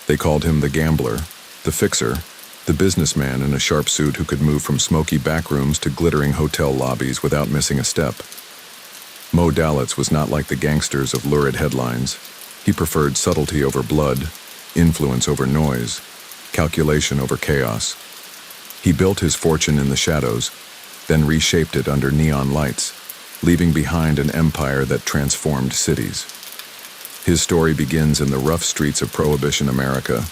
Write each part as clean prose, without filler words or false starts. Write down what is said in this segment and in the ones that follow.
They called him the gambler, the fixer, the businessman in a sharp suit who could move from smoky back rooms to glittering hotel lobbies without missing a step. Moe Dalitz was not like the gangsters of lurid headlines. He preferred subtlety over blood, influence over noise, calculation over chaos. He built his fortune in the shadows, then reshaped it under neon lights, leaving behind an empire that transformed cities. His story begins in the rough streets of Prohibition America,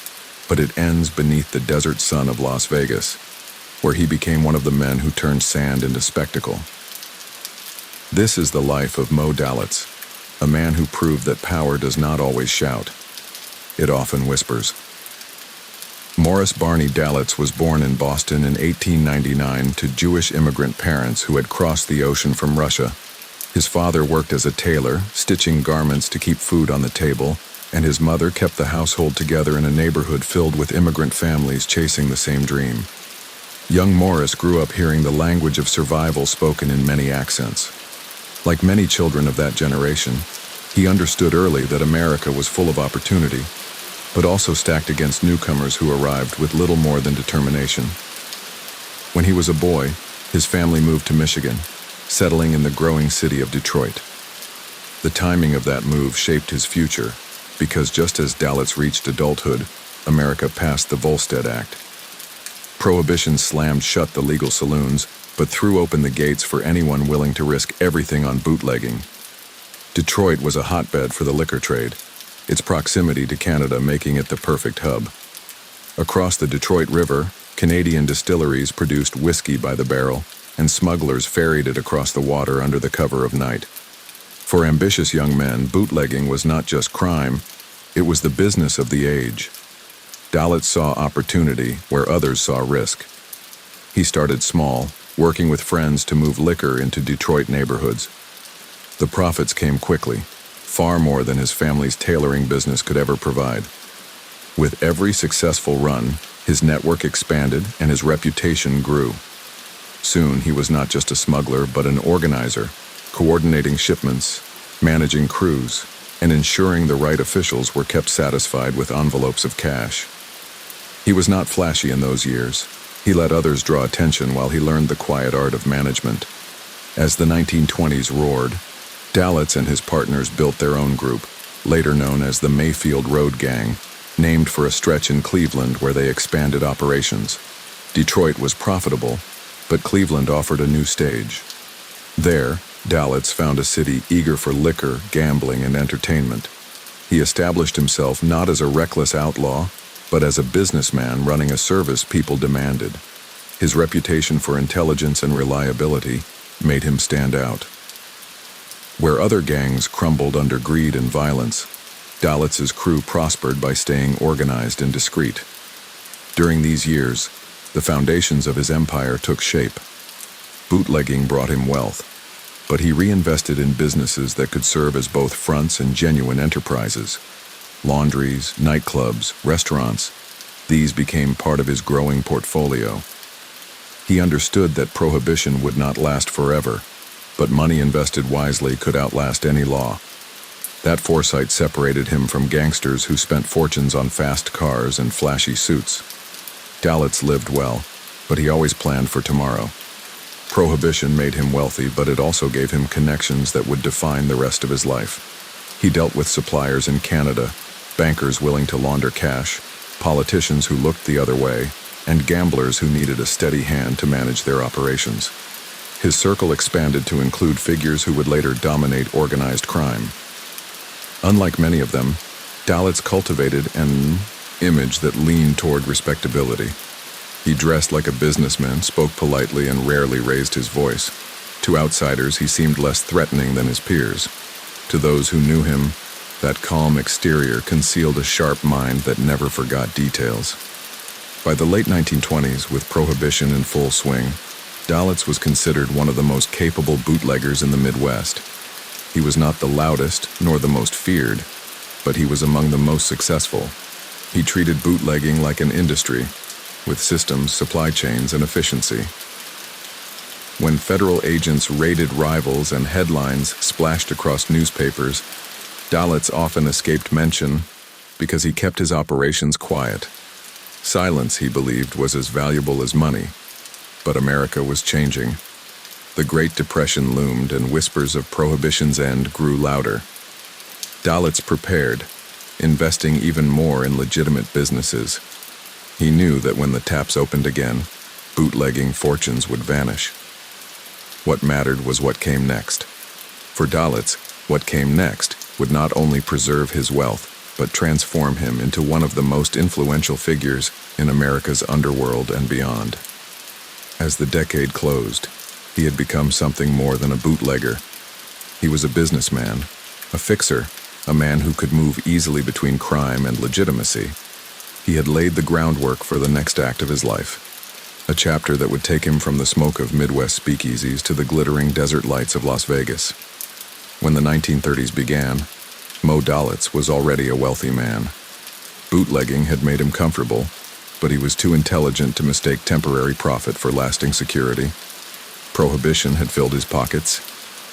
but it ends beneath the desert sun of Las Vegas, where he became one of the men who turned sand into spectacle. This is the life of Moe Dalitz, a man who proved that power does not always shout. It often whispers. Morris Barney Dalitz was born in Boston in 1899 to Jewish immigrant parents who had crossed the ocean from Russia. His father worked as a tailor, stitching garments to keep food on the table, and his mother kept the household together in a neighborhood filled with immigrant families chasing the same dream. Young Morris grew up hearing the language of survival spoken in many accents. Like many children of that generation, he understood early that America was full of opportunity, but also stacked against newcomers who arrived with little more than determination. When he was a boy, his family moved to Michigan, settling in the growing city of Detroit. The timing of that move shaped his future, because just as Dalitz reached adulthood, America passed the Volstead Act. Prohibition slammed shut the legal saloons, but threw open the gates for anyone willing to risk everything on bootlegging. Detroit was a hotbed for the liquor trade, its proximity to Canada making it the perfect hub. Across the Detroit River, Canadian distilleries produced whiskey by the barrel, and smugglers ferried it across the water under the cover of night. For ambitious young men, bootlegging was not just crime, it was the business of the age. Dalitz saw opportunity where others saw risk. He started small, working with friends to move liquor into Detroit neighborhoods. The profits came quickly, far more than his family's tailoring business could ever provide. With every successful run, his network expanded and his reputation grew. Soon, he was not just a smuggler, but an organizer, coordinating shipments, managing crews, and ensuring the right officials were kept satisfied with envelopes of cash. He was not flashy in those years. He let others draw attention while he learned the quiet art of management. As the 1920s roared, Dalitz and his partners built their own group, later known as the Mayfield Road Gang, named for a stretch in Cleveland where they expanded operations. Detroit was profitable, but Cleveland offered a new stage. There, Dalitz found a city eager for liquor, gambling, and entertainment. He established himself not as a reckless outlaw, but as a businessman running a service people demanded. His reputation for intelligence and reliability made him stand out. Where other gangs crumbled under greed and violence, Dalitz's crew prospered by staying organized and discreet. During these years, the foundations of his empire took shape. Bootlegging brought him wealth, but he reinvested in businesses that could serve as both fronts and genuine enterprises. Laundries, nightclubs, restaurants, these became part of his growing portfolio. He understood that prohibition would not last forever, but money invested wisely could outlast any law. That foresight separated him from gangsters who spent fortunes on fast cars and flashy suits. Dalitz lived well, but he always planned for tomorrow. Prohibition made him wealthy, but it also gave him connections that would define the rest of his life. He dealt with suppliers in Canada, bankers willing to launder cash, politicians who looked the other way, and gamblers who needed a steady hand to manage their operations. His circle expanded to include figures who would later dominate organized crime. Unlike many of them, Dalitz cultivated an image that leaned toward respectability. He dressed like a businessman, spoke politely, and rarely raised his voice. To outsiders, he seemed less threatening than his peers. To those who knew him, that calm exterior concealed a sharp mind that never forgot details. By the late 1920s, with Prohibition in full swing, Dalitz was considered one of the most capable bootleggers in the Midwest. He was not the loudest, nor the most feared, but he was among the most successful. He treated bootlegging like an industry, with systems, supply chains, and efficiency. When federal agents raided rivals and headlines splashed across newspapers, Dalitz often escaped mention, Because he kept his operations quiet. Silence, he believed, was as valuable as money. But America was changing. The Great Depression loomed, and whispers of Prohibition's end grew louder. Dalitz prepared, investing even more in legitimate businesses. He knew that when the taps opened again, bootlegging fortunes would vanish. What mattered was what came next. For Dalitz, what came next would not only preserve his wealth, but transform him into one of the most influential figures in America's underworld and beyond. As the decade closed, he had become something more than a bootlegger. He was a businessman, a fixer, a man who could move easily between crime and legitimacy. He had laid the groundwork for the next act of his life, a chapter that would take him from the smoke of Midwest speakeasies to the glittering desert lights of Las Vegas. When the 1930s began, Moe Dalitz was already a wealthy man. Bootlegging had made him comfortable, but he was too intelligent to mistake temporary profit for lasting security. Prohibition had filled his pockets,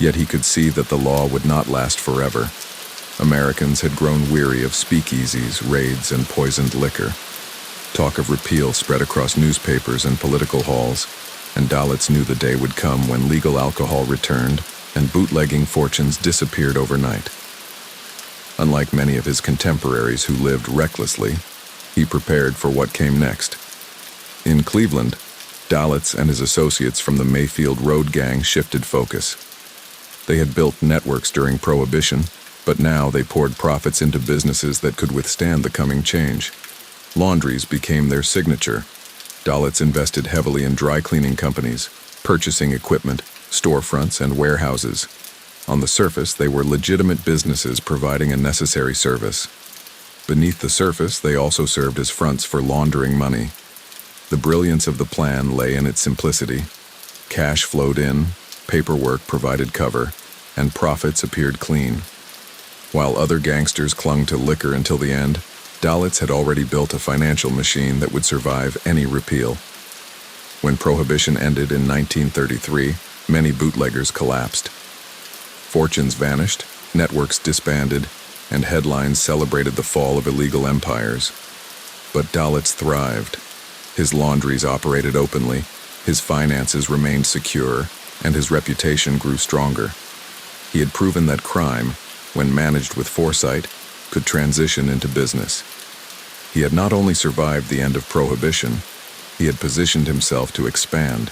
yet he could see that the law would not last forever. Americans had grown weary of speakeasies, raids, and poisoned liquor. Talk of repeal spread across newspapers and political halls, and Dalitz knew the day would come when legal alcohol returned and bootlegging fortunes disappeared overnight. Unlike many of his contemporaries who lived recklessly, he prepared for what came next. In Cleveland, Dalitz and his associates from the Mayfield Road Gang shifted focus. They had built networks during Prohibition, but now they poured profits into businesses that could withstand the coming change. Laundries became their signature. Dalitz invested heavily in dry cleaning companies, purchasing equipment, storefronts, and warehouses. On the surface, they were legitimate businesses providing a necessary service. Beneath the surface, they also served as fronts for laundering money. The brilliance of the plan lay in its simplicity. Cash flowed in, paperwork provided cover, and profits appeared clean. While other gangsters clung to liquor until the end, Dalitz had already built a financial machine that would survive any repeal. When Prohibition ended in 1933, many bootleggers collapsed. Fortunes vanished, networks disbanded, and headlines celebrated the fall of illegal empires. But Dalitz thrived. His laundries operated openly, his finances remained secure, and his reputation grew stronger. He had proven that crime, when managed with foresight, could transition into business. He had not only survived the end of Prohibition, he had positioned himself to expand.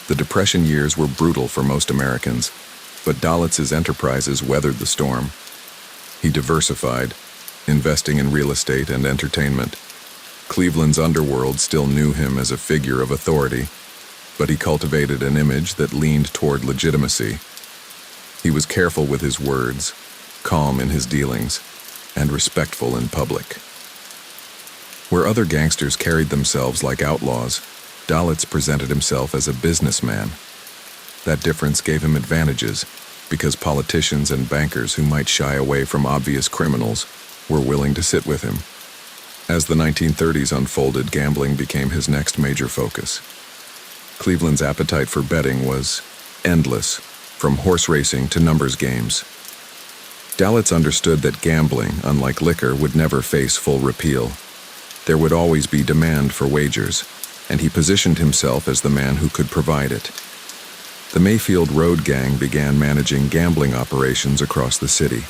The Depression years were brutal for most Americans, but Dalitz's enterprises weathered the storm. He diversified, investing in real estate and entertainment. Cleveland's underworld still knew him as a figure of authority, but he cultivated an image that leaned toward legitimacy. He was careful with his words, calm in his dealings, and respectful in public. Where other gangsters carried themselves like outlaws, Dalitz presented himself as a businessman. That difference gave him advantages, because politicians and bankers who might shy away from obvious criminals were willing to sit with him. As the 1930s unfolded, gambling became his next major focus. Cleveland's appetite for betting was endless, from horse racing to numbers games. Dalitz understood that gambling, unlike liquor, would never face full repeal. There would always be demand for wagers, and he positioned himself as the man who could provide it. The Mayfield Road Gang began managing gambling operations across the city,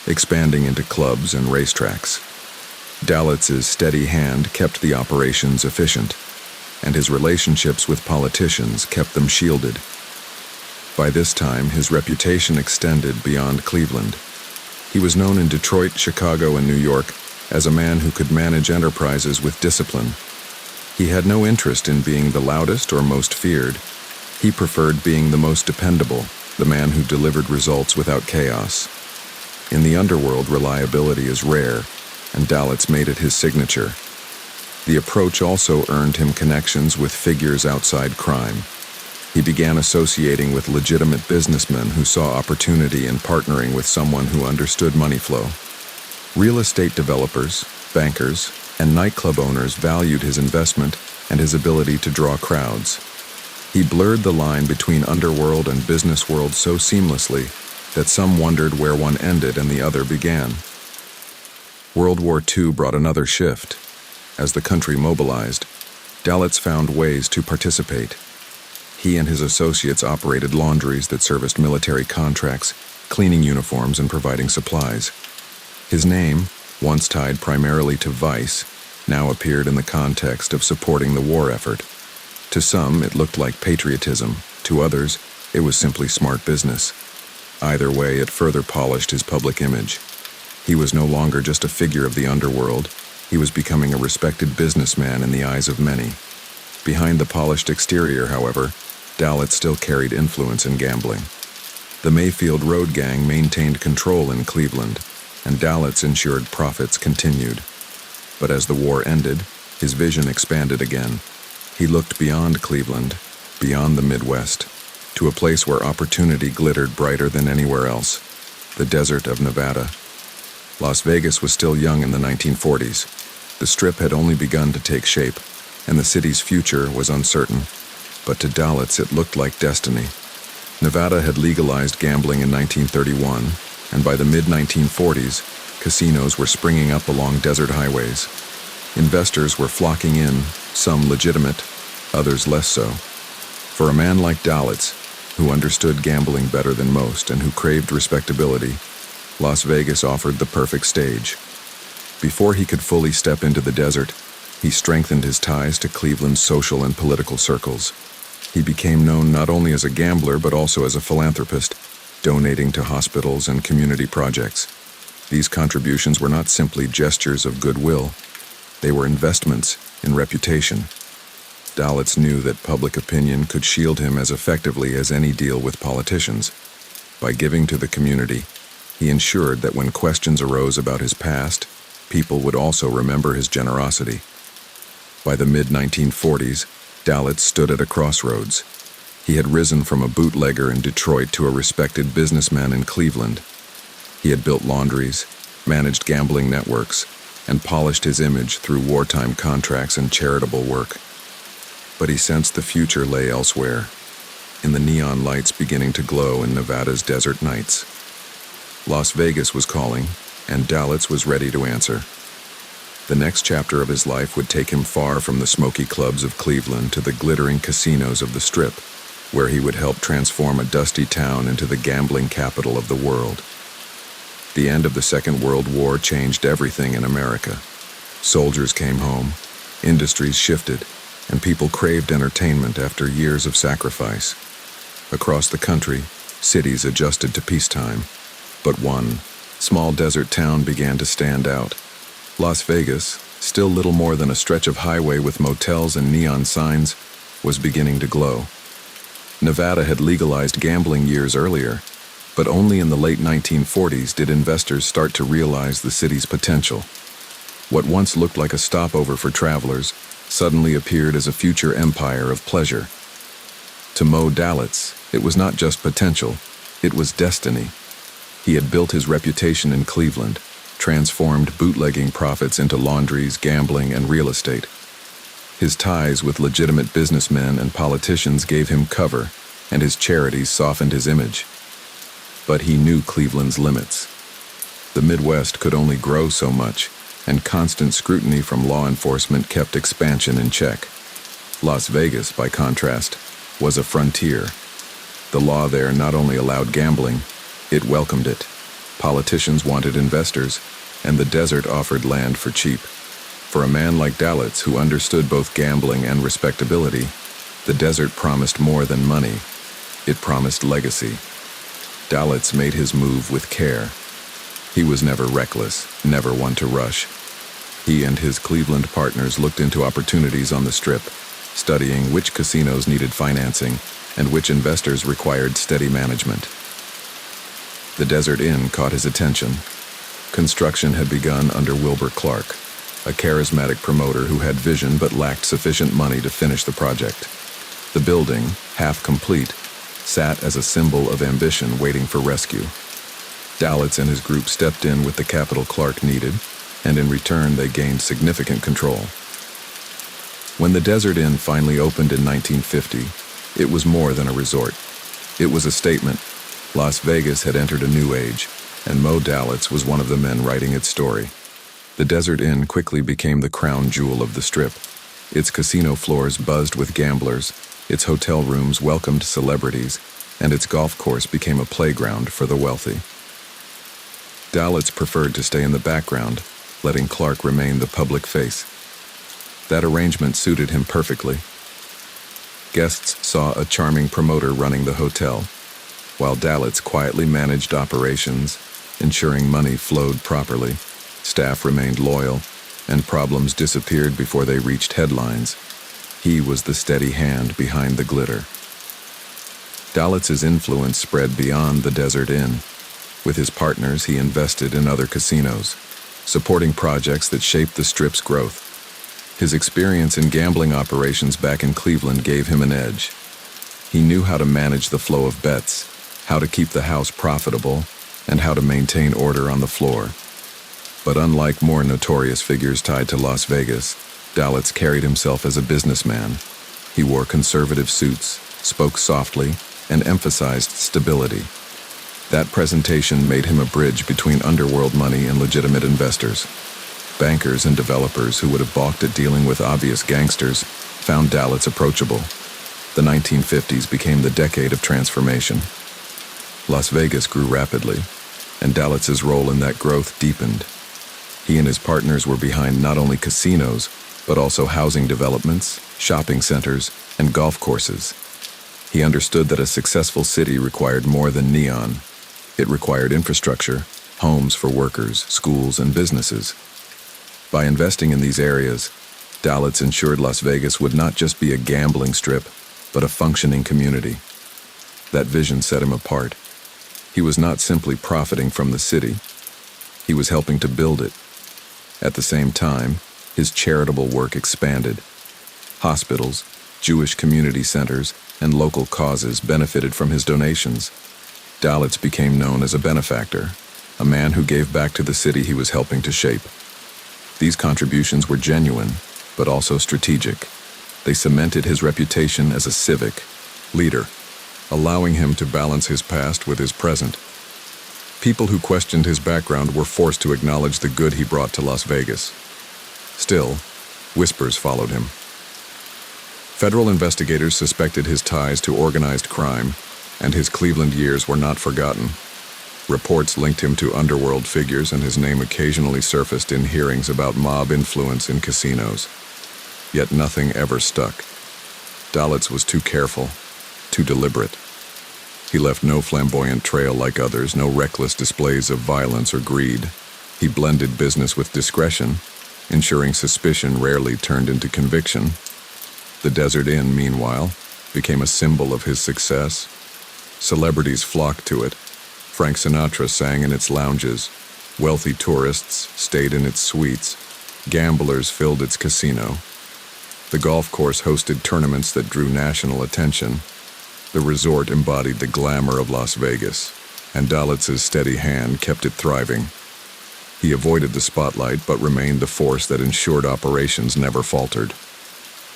expanding into clubs and racetracks. Dalitz's steady hand kept the operations efficient, and his relationships with politicians kept them shielded. By this time, his reputation extended beyond Cleveland. He was known in Detroit, Chicago, and New York as a man who could manage enterprises with discipline. He had no interest in being the loudest or most feared. He preferred being the most dependable, the man who delivered results without chaos. In the underworld, reliability is rare, and Dalitz made it his signature. The approach also earned him connections with figures outside crime. He began associating with legitimate businessmen who saw opportunity in partnering with someone who understood money flow. Real estate developers, bankers, and nightclub owners valued his investment and his ability to draw crowds. He blurred the line between underworld and business world so seamlessly that some wondered where one ended and the other began. World War II brought another shift. As the country mobilized, Dalitz found ways to participate. He and his associates operated laundries that serviced military contracts, cleaning uniforms and providing supplies. His name, once tied primarily to vice, now appeared in the context of supporting the war effort. To some, it looked like patriotism. To others, it was simply smart business. Either way, it further polished his public image. He was no longer just a figure of the underworld. He was becoming a respected businessman in the eyes of many. Behind the polished exterior, however, Dalitz still carried influence in gambling. The Mayfield Road Gang maintained control in Cleveland, and Dalitz ensured profits continued. But as the war ended, his vision expanded again. He looked beyond Cleveland, beyond the Midwest, to a place where opportunity glittered brighter than anywhere else, the desert of Nevada. Las Vegas was still young in the 1940s. The Strip had only begun to take shape, and the city's future was uncertain. But to Dalitz, it looked like destiny. Nevada had legalized gambling in 1931, and by the mid-1940s, casinos were springing up along desert highways. Investors were flocking in, some legitimate, others less so. For a man like Dalitz, who understood gambling better than most and who craved respectability, Las Vegas offered the perfect stage. Before he could fully step into the desert, he strengthened his ties to Cleveland's social and political circles. He became known not only as a gambler but also as a philanthropist, donating to hospitals and community projects. These contributions were not simply gestures of goodwill. They were investments in reputation. Dalitz knew that public opinion could shield him as effectively as any deal with politicians. By giving to the community, he ensured that when questions arose about his past, people would also remember his generosity. By the mid-1940s, Dalitz stood at a crossroads. He had risen from a bootlegger in Detroit to a respected businessman in Cleveland. He had built laundries, managed gambling networks, and polished his image through wartime contracts and charitable work. But he sensed the future lay elsewhere, in the neon lights beginning to glow in Nevada's desert nights. Las Vegas was calling, and Dalitz was ready to answer. The next chapter of his life would take him far from the smoky clubs of Cleveland to the glittering casinos of the Strip, where he would help transform a dusty town into the gambling capital of the world. The end of the Second World War changed everything in America. Soldiers came home, industries shifted, and people craved entertainment after years of sacrifice. Across the country, cities adjusted to peacetime. But one small desert town began to stand out. Las Vegas, still little more than a stretch of highway with motels and neon signs, was beginning to glow. Nevada had legalized gambling years earlier, but only in the late 1940s did investors start to realize the city's potential. What once looked like a stopover for travelers suddenly appeared as a future empire of pleasure. To Moe Dalitz, it was not just potential, it was destiny. He had built his reputation in Cleveland, transformed bootlegging profits into laundries, gambling, and real estate. His ties with legitimate businessmen and politicians gave him cover, and his charities softened his image. But he knew Cleveland's limits. The Midwest could only grow so much, and constant scrutiny from law enforcement kept expansion in check. Las Vegas, by contrast, was a frontier. The law there not only allowed gambling, it welcomed it. Politicians wanted investors, and the desert offered land for cheap. For a man like Dalitz, who understood both gambling and respectability, the desert promised more than money. It promised legacy. Dalitz made his move with care. He was never reckless, never one to rush. He and his Cleveland partners looked into opportunities on the Strip, studying which casinos needed financing and which investors required steady management. The Desert Inn caught his attention. Construction had begun under Wilbur Clark, a charismatic promoter who had vision but lacked sufficient money to finish the project. The building, half complete, sat as a symbol of ambition waiting for rescue. Dalitz and his group stepped in with the capital Clark needed, and in return they gained significant control. When the Desert Inn finally opened in 1950, it was more than a resort. It was a statement. Las Vegas had entered a new age, and Moe Dalitz was one of the men writing its story. The Desert Inn quickly became the crown jewel of the Strip. Its casino floors buzzed with gamblers, its hotel rooms welcomed celebrities, and its golf course became a playground for the wealthy. Dalitz preferred to stay in the background, letting Clark remain the public face. That arrangement suited him perfectly. Guests saw a charming promoter running the hotel, while Dalitz quietly managed operations, ensuring money flowed properly, staff remained loyal, and problems disappeared before they reached headlines. He was the steady hand behind the glitter. Dalitz's influence spread beyond the Desert Inn. With his partners, he invested in other casinos, supporting projects that shaped the Strip's growth. His experience in gambling operations back in Cleveland gave him an edge. He knew how to manage the flow of bets, how to keep the house profitable, and how to maintain order on the floor. But unlike more notorious figures tied to Las Vegas, Dalitz carried himself as a businessman. He wore conservative suits, spoke softly, and emphasized stability. That presentation made him a bridge between underworld money and legitimate investors. Bankers and developers who would have balked at dealing with obvious gangsters found Dalitz approachable. The 1950s became the decade of transformation. Las Vegas grew rapidly, and Dalitz's role in that growth deepened. He and his partners were behind not only casinos, but also housing developments, shopping centers, and golf courses. He understood that a successful city required more than neon. It required infrastructure, homes for workers, schools, and businesses. By investing in these areas, Dalitz ensured Las Vegas would not just be a gambling strip, but a functioning community. That vision set him apart. He was not simply profiting from the city, he was helping to build it. At the same time, his charitable work expanded. Hospitals, Jewish community centers, and local causes benefited from his donations. Dalitz became known as a benefactor, a man who gave back to the city he was helping to shape. These contributions were genuine, but also strategic. They cemented his reputation as a civic leader, allowing him to balance his past with his present. People who questioned his background were forced to acknowledge the good he brought to Las Vegas. Still, whispers followed him. Federal investigators suspected his ties to organized crime, and his Cleveland years were not forgotten. Reports linked him to underworld figures, and his name occasionally surfaced in hearings about mob influence in casinos. Yet nothing ever stuck. Dalitz was too careful, too deliberate. He left no flamboyant trail like others, no reckless displays of violence or greed. He blended business with discretion, ensuring suspicion rarely turned into conviction. The Desert Inn, meanwhile, became a symbol of his success. Celebrities flocked to it. Frank Sinatra sang in its lounges. Wealthy tourists stayed in its suites. Gamblers filled its casino. The golf course hosted tournaments that drew national attention. The resort embodied the glamour of Las Vegas, and Dalitz's steady hand kept it thriving. He avoided the spotlight but remained the force that ensured operations never faltered.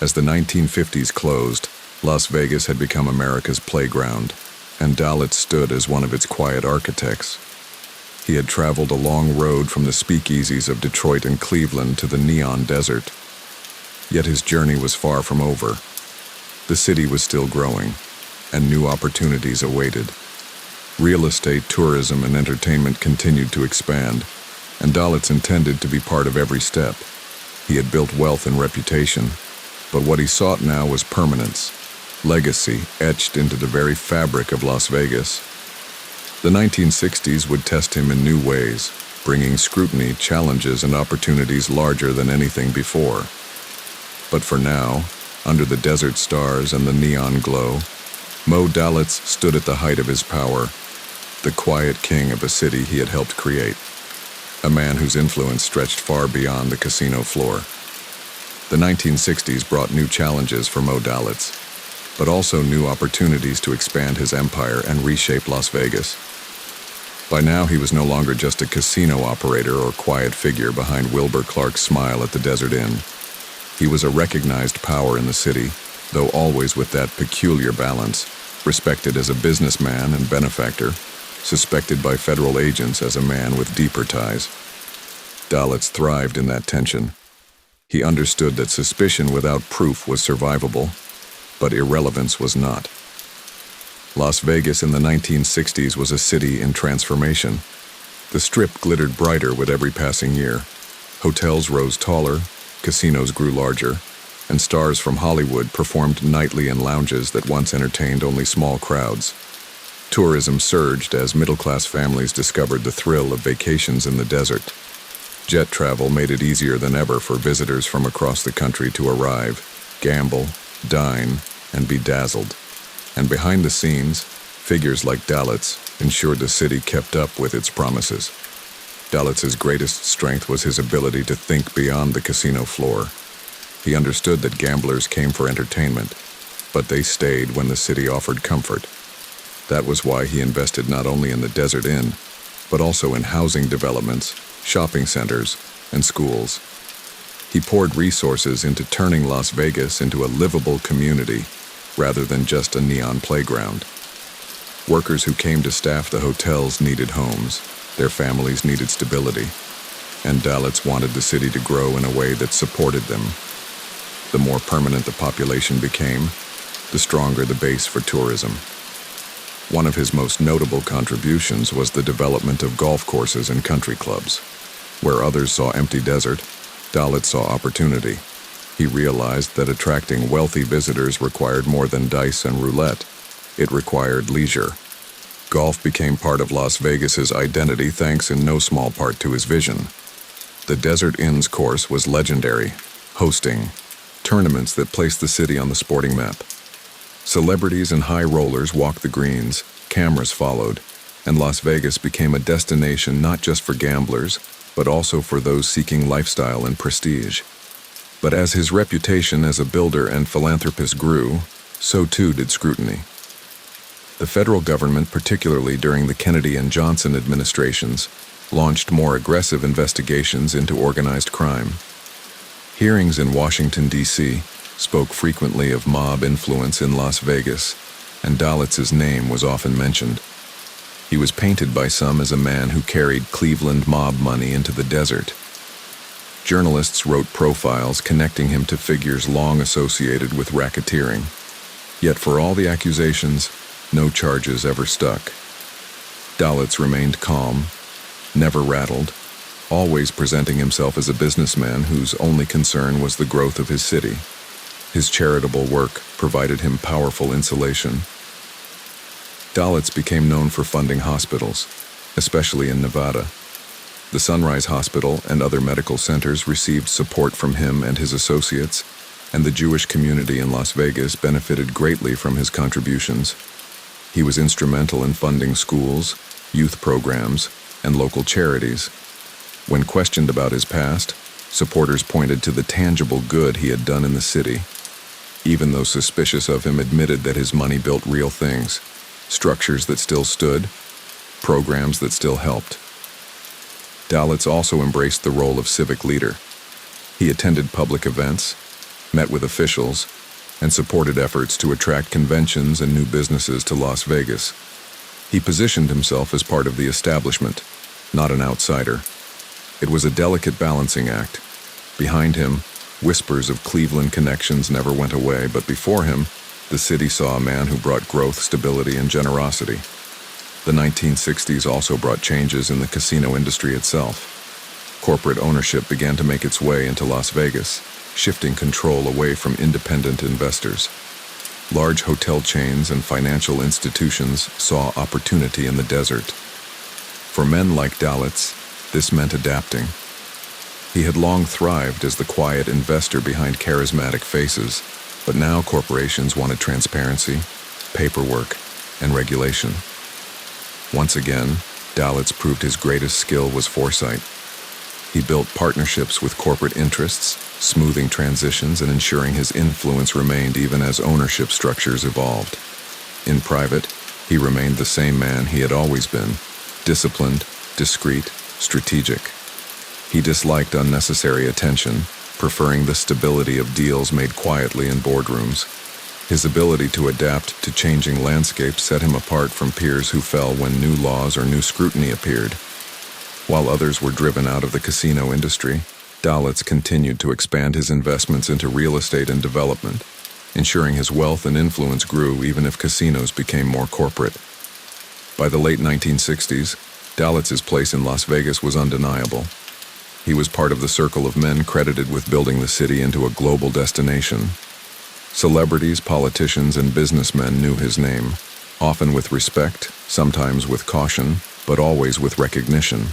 As the 1950s closed, Las Vegas had become America's playground, and Dalitz stood as one of its quiet architects. He had traveled a long road from the speakeasies of Detroit and Cleveland to the neon desert. Yet his journey was far from over. The city was still growing, and new opportunities awaited. Real estate, tourism, and entertainment continued to expand, and Dalitz intended to be part of every step. He had built wealth and reputation, but what he sought now was permanence, legacy etched into the very fabric of Las Vegas. The 1960s would test him in new ways, bringing scrutiny, challenges, and opportunities larger than anything before. But for now, under the desert stars and the neon glow, Moe Dalitz stood at the height of his power, the quiet king of a city he had helped create, a man whose influence stretched far beyond the casino floor. The 1960s brought new challenges for Moe Dalitz, but also new opportunities to expand his empire and reshape Las Vegas. By now, he was no longer just a casino operator or quiet figure behind Wilbur Clark's smile at the Desert Inn. He was a recognized power in the city, though always with that peculiar balance, respected as a businessman and benefactor, suspected by federal agents as a man with deeper ties. Dalitz thrived in that tension. He understood that suspicion without proof was survivable, but irrelevance was not. Las Vegas in the 1960s was a city in transformation. The Strip glittered brighter with every passing year. Hotels rose taller, casinos grew larger, and stars from Hollywood performed nightly in lounges that once entertained only small crowds. Tourism surged as middle-class families discovered the thrill of vacations in the desert. Jet travel made it easier than ever for visitors from across the country to arrive, gamble, dine, and be dazzled. And behind the scenes, figures like Dalitz ensured the city kept up with its promises. Dalitz's greatest strength was his ability to think beyond the casino floor. He understood that gamblers came for entertainment, but they stayed when the city offered comfort. That was why he invested not only in the Desert Inn, but also in housing developments, shopping centers, and schools. He poured resources into turning Las Vegas into a livable community rather than just a neon playground. Workers who came to staff the hotels needed homes, their families needed stability, and Dalitz wanted the city to grow in a way that supported them. The more permanent the population became, the stronger the base for tourism. One of his most notable contributions was the development of golf courses and country clubs. Where others saw empty desert, Dalitz saw opportunity. He realized that attracting wealthy visitors required more than dice and roulette. It required leisure. Golf became part of Las Vegas's identity thanks in no small part to his vision. The Desert Inn's course was legendary, hosting tournaments that placed the city on the sporting map. Celebrities and high rollers walked the greens, cameras followed, and Las Vegas became a destination not just for gamblers, but also for those seeking lifestyle and prestige. But as his reputation as a builder and philanthropist grew, so too did scrutiny. The federal government, particularly during the Kennedy and Johnson administrations, launched more aggressive investigations into organized crime. Hearings in Washington, D.C., spoke frequently of mob influence in Las Vegas, and Dalitz's name was often mentioned. He was painted by some as a man who carried Cleveland mob money into the desert. Journalists wrote profiles connecting him to figures long associated with racketeering. Yet for all the accusations, no charges ever stuck. Dalitz remained calm, never rattled, always presenting himself as a businessman whose only concern was the growth of his city. His charitable work provided him powerful insulation. Dalitz became known for funding hospitals, especially in Nevada. The Sunrise Hospital and other medical centers received support from him and his associates, and the Jewish community in Las Vegas benefited greatly from his contributions. He was instrumental in funding schools, youth programs, and local charities. When questioned about his past, supporters pointed to the tangible good he had done in the city. Even those suspicious of him admitted that his money built real things, structures that still stood, programs that still helped. Dalitz also embraced the role of civic leader. He attended public events, met with officials, and supported efforts to attract conventions and new businesses to Las Vegas. He positioned himself as part of the establishment, not an outsider. It was a delicate balancing act. Behind him, whispers of Cleveland connections never went away, but before him, the city saw a man who brought growth, stability, and generosity. The 1960s also brought changes in the casino industry itself. Corporate ownership began to make its way into Las Vegas, shifting control away from independent investors. Large hotel chains and financial institutions saw opportunity in the desert. For men like Dalitz, this meant adapting. He had long thrived as the quiet investor behind charismatic faces, but now corporations wanted transparency, paperwork, and regulation. Once again, Dalitz proved his greatest skill was foresight. He built partnerships with corporate interests, smoothing transitions and ensuring his influence remained even as ownership structures evolved. In private, he remained the same man he had always been, disciplined, discreet, strategic. He disliked unnecessary attention, preferring the stability of deals made quietly in boardrooms. His ability to adapt to changing landscapes set him apart from peers who fell when new laws or new scrutiny appeared. While others were driven out of the casino industry, Dalitz continued to expand his investments into real estate and development, ensuring his wealth and influence grew even if casinos became more corporate. By the late 1960s, Dalitz's place in Las Vegas was undeniable. He was part of the circle of men credited with building the city into a global destination. Celebrities, politicians, and businessmen knew his name, often with respect, sometimes with caution, but always with recognition.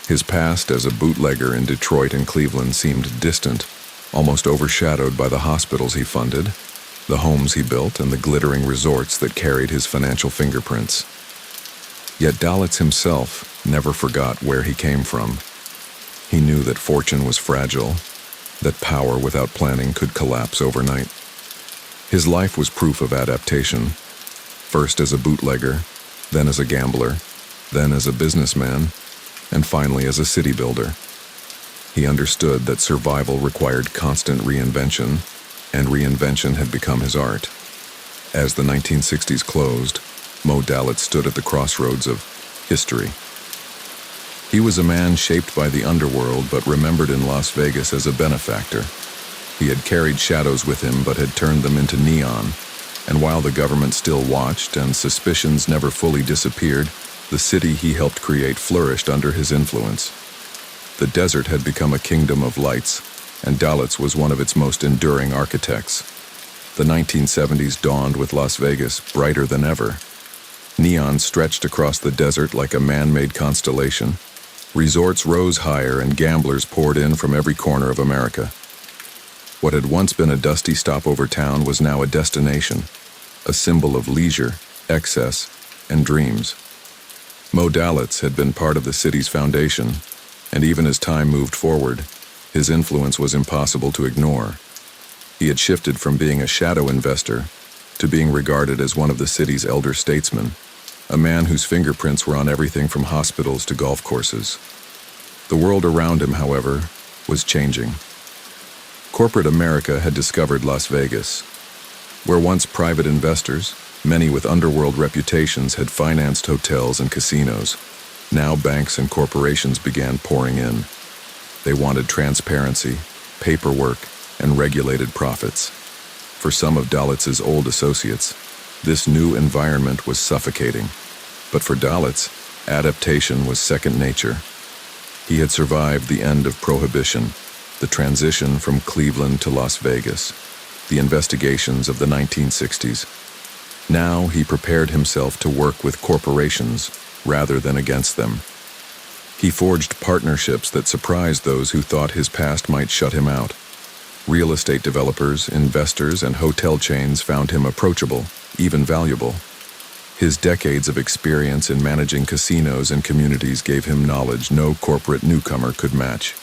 His past as a bootlegger in Detroit and Cleveland seemed distant, almost overshadowed by the hospitals he funded, the homes he built, and the glittering resorts that carried his financial fingerprints. Yet Dalitz himself never forgot where he came from. He knew that fortune was fragile, that power without planning could collapse overnight. His life was proof of adaptation, first as a bootlegger, then as a gambler, then as a businessman, and finally as a city builder. He understood that survival required constant reinvention, and reinvention had become his art. As the 1960s closed, Moe Dalitz stood at the crossroads of history. He was a man shaped by the underworld but remembered in Las Vegas as a benefactor. He had carried shadows with him but had turned them into neon, and while the government still watched and suspicions never fully disappeared, the city he helped create flourished under his influence. The desert had become a kingdom of lights, and Dalitz was one of its most enduring architects. The 1970s dawned with Las Vegas brighter than ever. Neon stretched across the desert like a man-made constellation. Resorts rose higher and gamblers poured in from every corner of America. What had once been a dusty stopover town was now a destination, a symbol of leisure, excess, and dreams. Moe Dalitz had been part of the city's foundation, and even as time moved forward, his influence was impossible to ignore. He had shifted from being a shadow investor to being regarded as one of the city's elder statesmen, a man whose fingerprints were on everything from hospitals to golf courses. The world around him, however, was changing. Corporate America had discovered Las Vegas, where once private investors, many with underworld reputations, had financed hotels and casinos. Now banks and corporations began pouring in. They wanted transparency, paperwork, and regulated profits. For some of Dalitz's old associates, this new environment was suffocating. But for Dalitz, adaptation was second nature. He had survived the end of Prohibition, the transition from Cleveland to Las Vegas, the investigations of the 1960s. Now he prepared himself to work with corporations rather than against them. He forged partnerships that surprised those who thought his past might shut him out. Real estate developers, investors, and hotel chains found him approachable, even valuable. His decades of experience in managing casinos and communities gave him knowledge no corporate newcomer could match.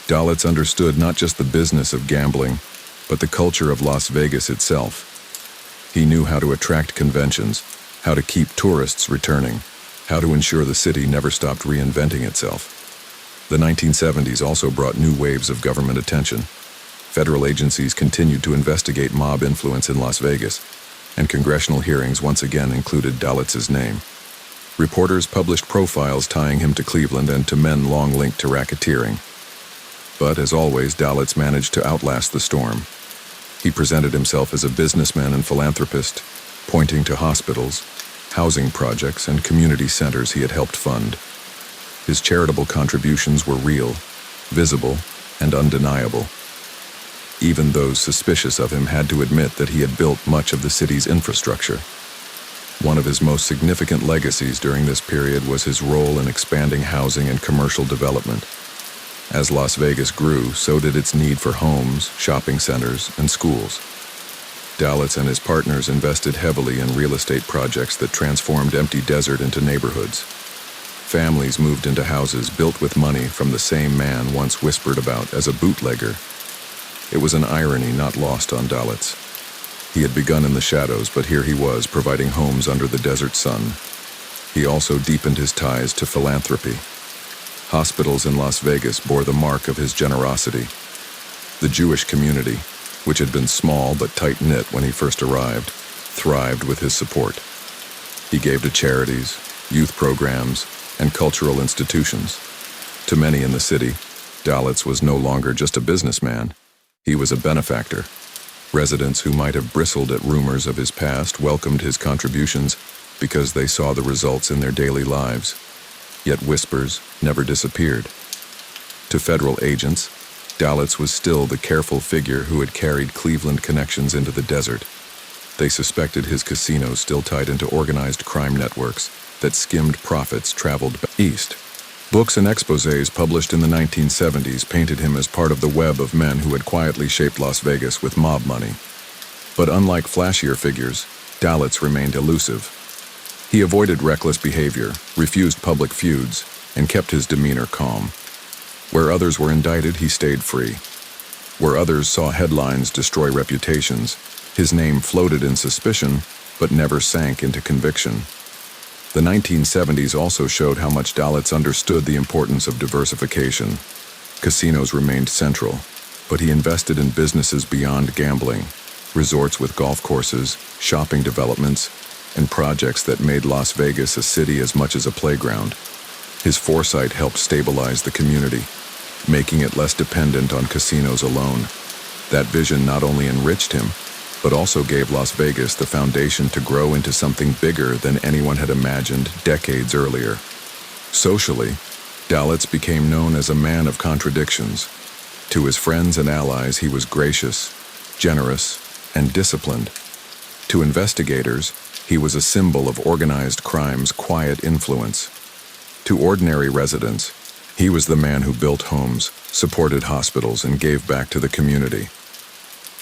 Dalitz understood not just the business of gambling, but the culture of Las Vegas itself. He knew how to attract conventions, how to keep tourists returning, how to ensure the city never stopped reinventing itself. The 1970s also brought new waves of government attention. Federal agencies continued to investigate mob influence in Las Vegas, and congressional hearings once again included Dalitz's name. Reporters published profiles tying him to Cleveland and to men long linked to racketeering. But as always, Dalitz managed to outlast the storm. He presented himself as a businessman and philanthropist, pointing to hospitals, housing projects, and community centers he had helped fund. His charitable contributions were real, visible, and undeniable. Even those suspicious of him had to admit that he had built much of the city's infrastructure. One of his most significant legacies during this period was his role in expanding housing and commercial development. As Las Vegas grew, so did its need for homes, shopping centers, and schools. Dalitz and his partners invested heavily in real estate projects that transformed empty desert into neighborhoods. Families moved into houses built with money from the same man once whispered about as a bootlegger. It was an irony not lost on Dalitz. He had begun in the shadows, but here he was, providing homes under the desert sun. He also deepened his ties to philanthropy. Hospitals in Las Vegas bore the mark of his generosity. The Jewish community, which had been small but tight-knit when he first arrived, thrived with his support. He gave to charities, youth programs, and cultural institutions. To many in the city, Dalitz was no longer just a businessman. He was a benefactor. Residents who might have bristled at rumors of his past welcomed his contributions because they saw the results in their daily lives. Yet whispers never disappeared. To federal agents, Dalitz was still the careful figure who had carried Cleveland connections into the desert. They suspected his casinos still tied into organized crime networks that skimmed profits traveled east. Books and exposés published in the 1970s painted him as part of the web of men who had quietly shaped Las Vegas with mob money. But unlike flashier figures, Dalitz remained elusive. He avoided reckless behavior, refused public feuds, and kept his demeanor calm. Where others were indicted, he stayed free. Where others saw headlines destroy reputations, his name floated in suspicion, but never sank into conviction. The 1970s also showed how much Dalitz understood the importance of diversification. Casinos remained central, but he invested in businesses beyond gambling, resorts with golf courses, shopping developments, and projects that made Las Vegas a city as much as a playground. His foresight helped stabilize the community, making it less dependent on casinos alone. That vision not only enriched him, but also gave Las Vegas the foundation to grow into something bigger than anyone had imagined decades earlier. Socially, Dalitz became known as a man of contradictions. To his friends and allies, he was gracious, generous, and disciplined. To investigators, he was a symbol of organized crime's quiet influence. To ordinary residents, he was the man who built homes, supported hospitals, and gave back to the community.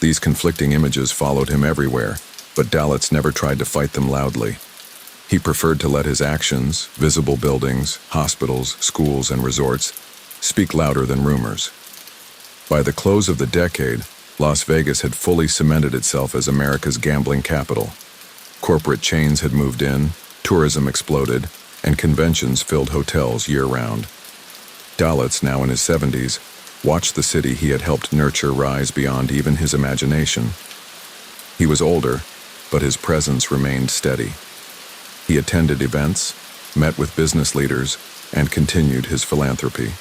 These conflicting images followed him everywhere, but Dalitz never tried to fight them loudly. He preferred to let his actions, visible buildings, hospitals, schools, and resorts, speak louder than rumors. By the close of the decade, Las Vegas had fully cemented itself as America's gambling capital. Corporate chains had moved in, tourism exploded, and conventions filled hotels year-round. Dalitz, now in his 70s, watched the city he had helped nurture rise beyond even his imagination. He was older, but his presence remained steady. He attended events, met with business leaders, and continued his philanthropy.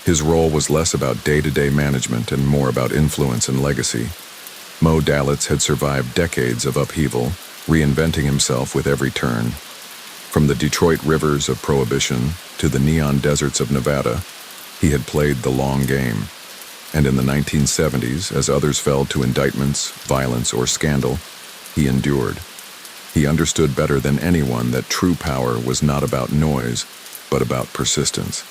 His role was less about day-to-day management and more about influence and legacy. Moe Dalitz had survived decades of upheaval, reinventing himself with every turn. From the Detroit rivers of Prohibition to the neon deserts of Nevada, he had played the long game. And in the 1970s, as others fell to indictments, violence, or scandal, he endured. He understood better than anyone that true power was not about noise, but about persistence.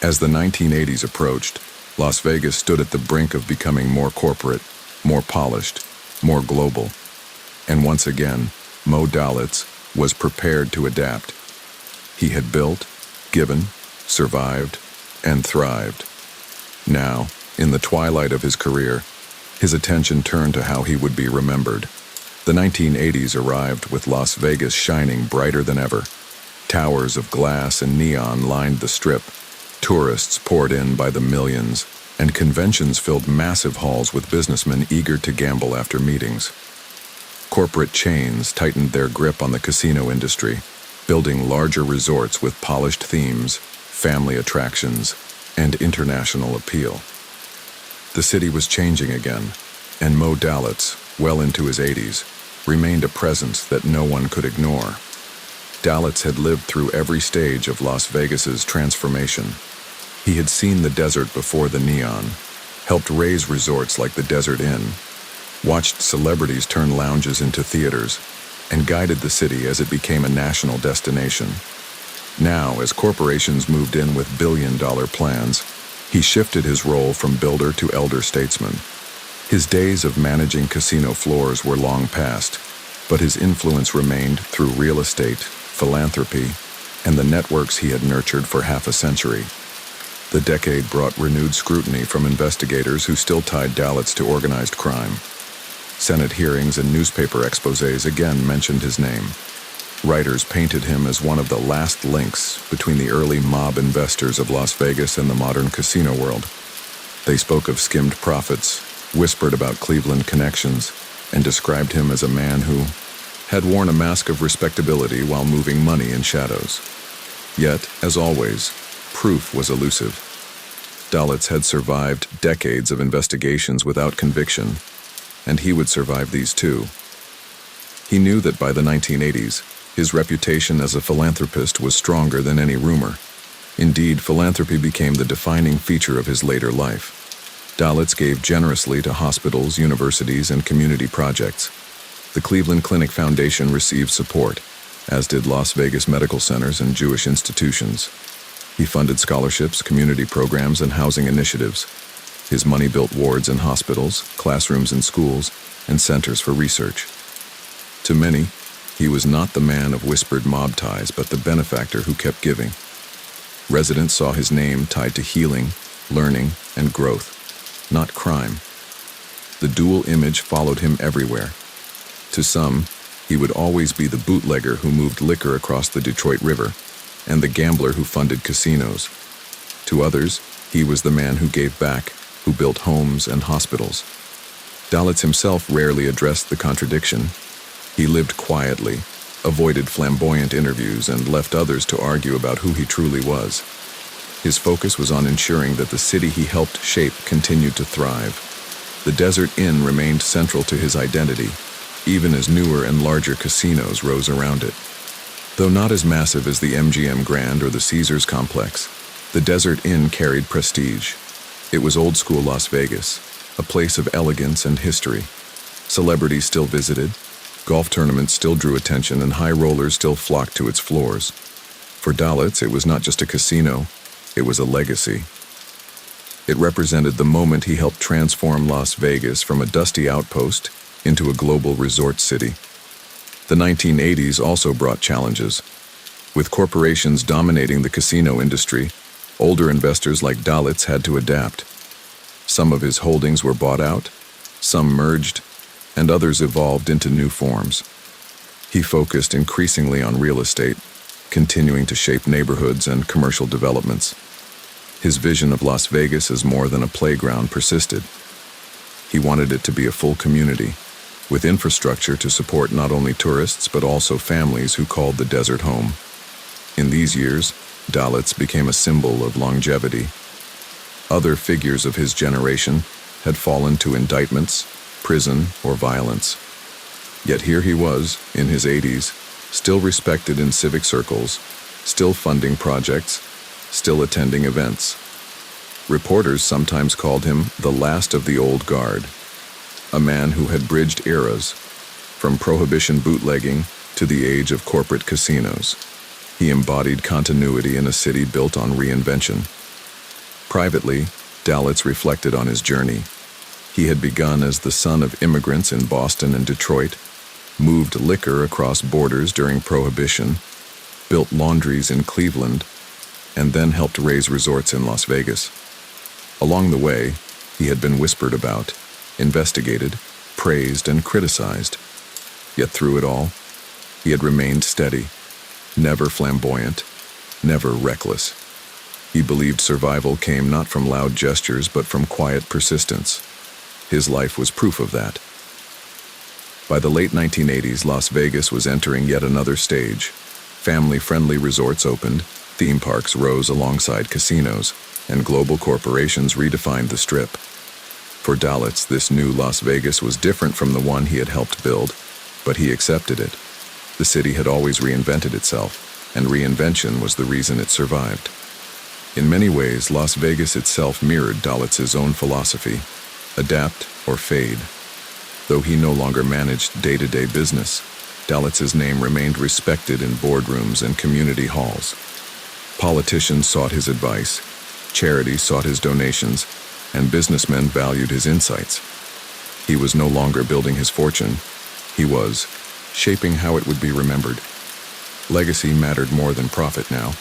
As the 1980s approached, Las Vegas stood at the brink of becoming more corporate, more polished, more global. And once again, Moe Dalitz was prepared to adapt. He had built, given, survived, and thrived. Now, in the twilight of his career, his attention turned to how he would be remembered. The 1980s arrived with Las Vegas shining brighter than ever. Towers of glass and neon lined the Strip. Tourists poured in by the millions, and conventions filled massive halls with businessmen eager to gamble after meetings. Corporate chains tightened their grip on the casino industry, building larger resorts with polished themes, family attractions, and international appeal. The city was changing again, and Moe Dalitz, well into his 80s, remained a presence that no one could ignore. Dalitz had lived through every stage of Las Vegas's transformation. He had seen the desert before the neon, helped raise resorts like the Desert Inn, watched celebrities turn lounges into theaters, and guided the city as it became a national destination. Now, as corporations moved in with billion-dollar plans, he shifted his role from builder to elder statesman. His days of managing casino floors were long past, but his influence remained through real estate, philanthropy, and the networks he had nurtured for half a century. The decade brought renewed scrutiny from investigators who still tied Dalitz to organized crime. Senate hearings and newspaper exposés again mentioned his name. Writers painted him as one of the last links between the early mob investors of Las Vegas and the modern casino world. They spoke of skimmed profits, whispered about Cleveland connections, and described him as a man who had worn a mask of respectability while moving money in shadows. Yet, as always, proof was elusive. Dalitz had survived decades of investigations without conviction, and he would survive these too. He knew that by the 1980s, his reputation as a philanthropist was stronger than any rumor. Indeed, philanthropy became the defining feature of his later life. Dalitz gave generously to hospitals, universities, and community projects. The Cleveland Clinic Foundation received support, as did Las Vegas medical centers and Jewish institutions. He funded scholarships, community programs, and housing initiatives. His money built wards in hospitals, classrooms in schools, and centers for research. To many, he was not the man of whispered mob ties, but the benefactor who kept giving. Residents saw his name tied to healing, learning, and growth, not crime. The dual image followed him everywhere. To some, he would always be the bootlegger who moved liquor across the Detroit River, and the gambler who funded casinos. To others, he was the man who gave back, who built homes and hospitals. Dalitz himself rarely addressed the contradiction. He lived quietly, avoided flamboyant interviews, and left others to argue about who he truly was. His focus was on ensuring that the city he helped shape continued to thrive. The Desert Inn remained central to his identity, even as newer and larger casinos rose around it. Though not as massive as the MGM Grand or the Caesars complex, the Desert Inn carried prestige. It was old-school Las Vegas, a place of elegance and history. Celebrities still visited, golf tournaments still drew attention, and high rollers still flocked to its floors. For Dalitz, it was not just a casino, it was a legacy. It represented the moment he helped transform Las Vegas from a dusty outpost into a global resort city. The 1980s also brought challenges. With corporations dominating the casino industry, older investors like Dalitz had to adapt. Some of his holdings were bought out, some merged, and others evolved into new forms. He focused increasingly on real estate, continuing to shape neighborhoods and commercial developments. His vision of Las Vegas as more than a playground persisted. He wanted it to be a full community, with infrastructure to support not only tourists but also families who called the desert home. In these years, Dalitz became a symbol of longevity. Other figures of his generation had fallen to indictments, prison, or violence. Yet here he was, in his 80s, still respected in civic circles, still funding projects, still attending events. Reporters sometimes called him the last of the old guard, a man who had bridged eras, from Prohibition bootlegging to the age of corporate casinos. He embodied continuity in a city built on reinvention. Privately, Dalitz reflected on his journey. He had begun as the son of immigrants in Boston and Detroit, moved liquor across borders during Prohibition, built laundries in Cleveland, and then helped raise resorts in Las Vegas. Along the way, he had been whispered about, investigated, praised, and criticized. Yet through it all, he had remained steady, never flamboyant, never reckless. He believed survival came not from loud gestures but from quiet persistence. His life was proof of that. By the late 1980s, Las Vegas was entering yet another stage. Family-friendly resorts opened, theme parks rose alongside casinos, and global corporations redefined the Strip. For Dalitz, this new Las Vegas was different from the one he had helped build, but he accepted it. The city had always reinvented itself, and reinvention was the reason it survived. In many ways, Las Vegas itself mirrored Dalitz's own philosophy: adapt or fade. Though he no longer managed day-to-day business, Dalitz's name remained respected in boardrooms and community halls. Politicians sought his advice, charities sought his donations, and businessmen valued his insights. He was no longer building his fortune. He was shaping how it would be remembered. Legacy mattered more than profit now,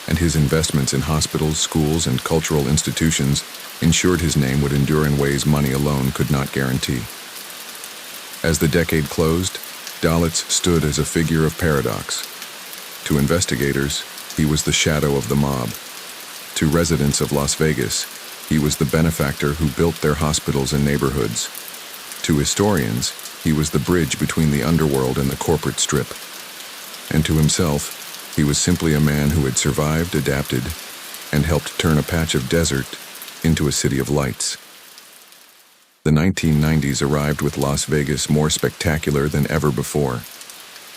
and his investments in hospitals, schools, and cultural institutions ensured his name would endure in ways money alone could not guarantee. As the decade closed, Dalitz stood as a figure of paradox. To investigators, he was the shadow of the mob. To residents of Las Vegas, he was the benefactor who built their hospitals and neighborhoods. To historians, he was the bridge between the underworld and the corporate strip. And to himself, He was simply a man who had survived, adapted, and helped turn a patch of desert into a city of lights. The 1990s arrived with Las Vegas more spectacular than ever before.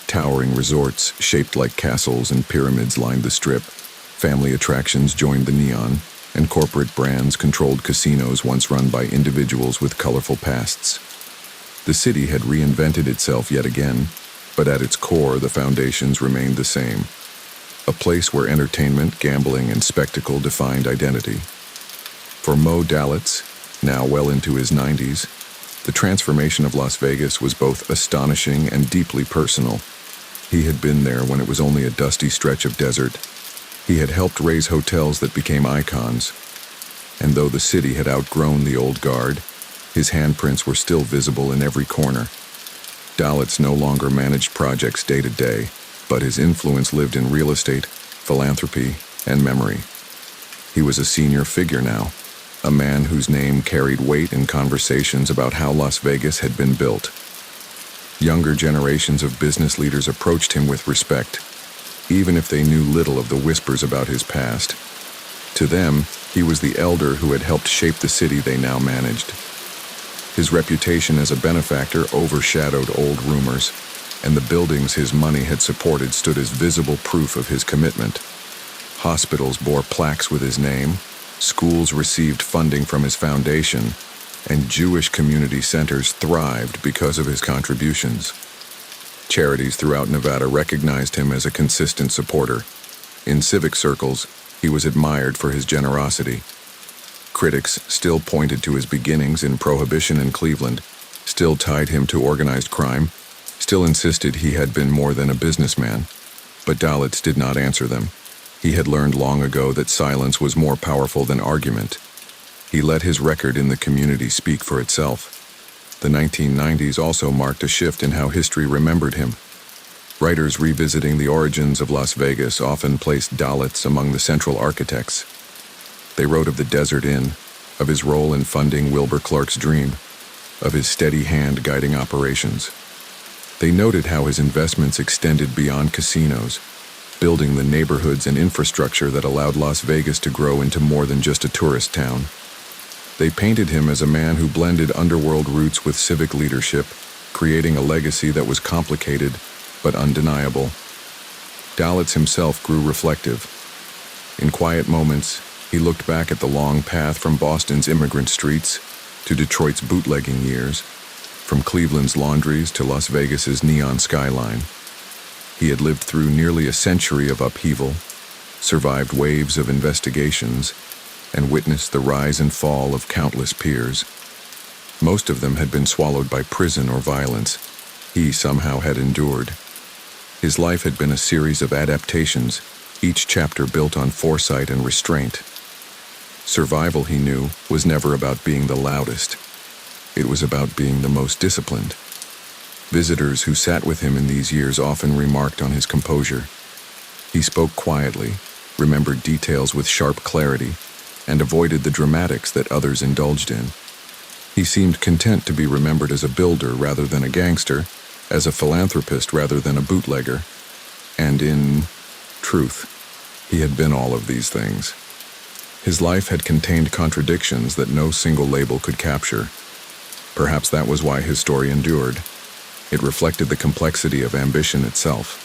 Towering resorts shaped like castles and pyramids lined the strip. Family attractions joined the neon, and corporate brands controlled casinos once run by individuals with colorful pasts. The city had reinvented itself yet again, but at its core the foundations remained the same. A place where entertainment, gambling, and spectacle defined identity. For Moe Dalitz, now well into his 90s, the transformation of Las Vegas was both astonishing and deeply personal. He had been there when it was only a dusty stretch of desert. He had helped raise hotels that became icons. And though the city had outgrown the old guard, his handprints were still visible in every corner. Dalitz no longer managed projects day to day, but his influence lived in real estate, philanthropy, and memory. He was a senior figure now, a man whose name carried weight in conversations about how Las Vegas had been built. Younger generations of business leaders approached him with respect, even if they knew little of the whispers about his past. To them, he was the elder who had helped shape the city they now managed. His reputation as a benefactor overshadowed old rumors, and the buildings his money had supported stood as visible proof of his commitment. Hospitals bore plaques with his name, schools received funding from his foundation, and Jewish community centers thrived because of his contributions. Charities throughout Nevada recognized him as a consistent supporter. In civic circles, he was admired for his generosity. Critics still pointed to his beginnings in Prohibition in Cleveland, still tied him to organized crime, still insisted he had been more than a businessman. But Dalitz did not answer them. He had learned long ago that silence was more powerful than argument. He let his record in the community speak for itself. The 1990s also marked a shift in how history remembered him. Writers revisiting the origins of Las Vegas often placed Dalitz among the central architects. They wrote of the Desert Inn, of his role in funding Wilbur Clark's dream, of his steady hand guiding operations. They noted how his investments extended beyond casinos, building the neighborhoods and infrastructure that allowed Las Vegas to grow into more than just a tourist town. They painted him as a man who blended underworld roots with civic leadership, creating a legacy that was complicated but undeniable. Dalitz himself grew reflective. In quiet moments, he looked back at the long path from Boston's immigrant streets to Detroit's bootlegging years, from Cleveland's laundries to Las Vegas's neon skyline. He had lived through nearly a century of upheaval, survived waves of investigations, and witnessed the rise and fall of countless peers. Most of them had been swallowed by prison or violence. He somehow had endured. His life had been a series of adaptations, each chapter built on foresight and restraint. Survival, he knew, was never about being the loudest. It was about being the most disciplined. Visitors who sat with him in these years often remarked on his composure. He spoke quietly, remembered details with sharp clarity, and avoided the dramatics that others indulged in. He seemed content to be remembered as a builder rather than a gangster, as a philanthropist rather than a bootlegger. And in truth, he had been all of these things. His life had contained contradictions that no single label could capture. Perhaps that was why his story endured. It reflected the complexity of ambition itself.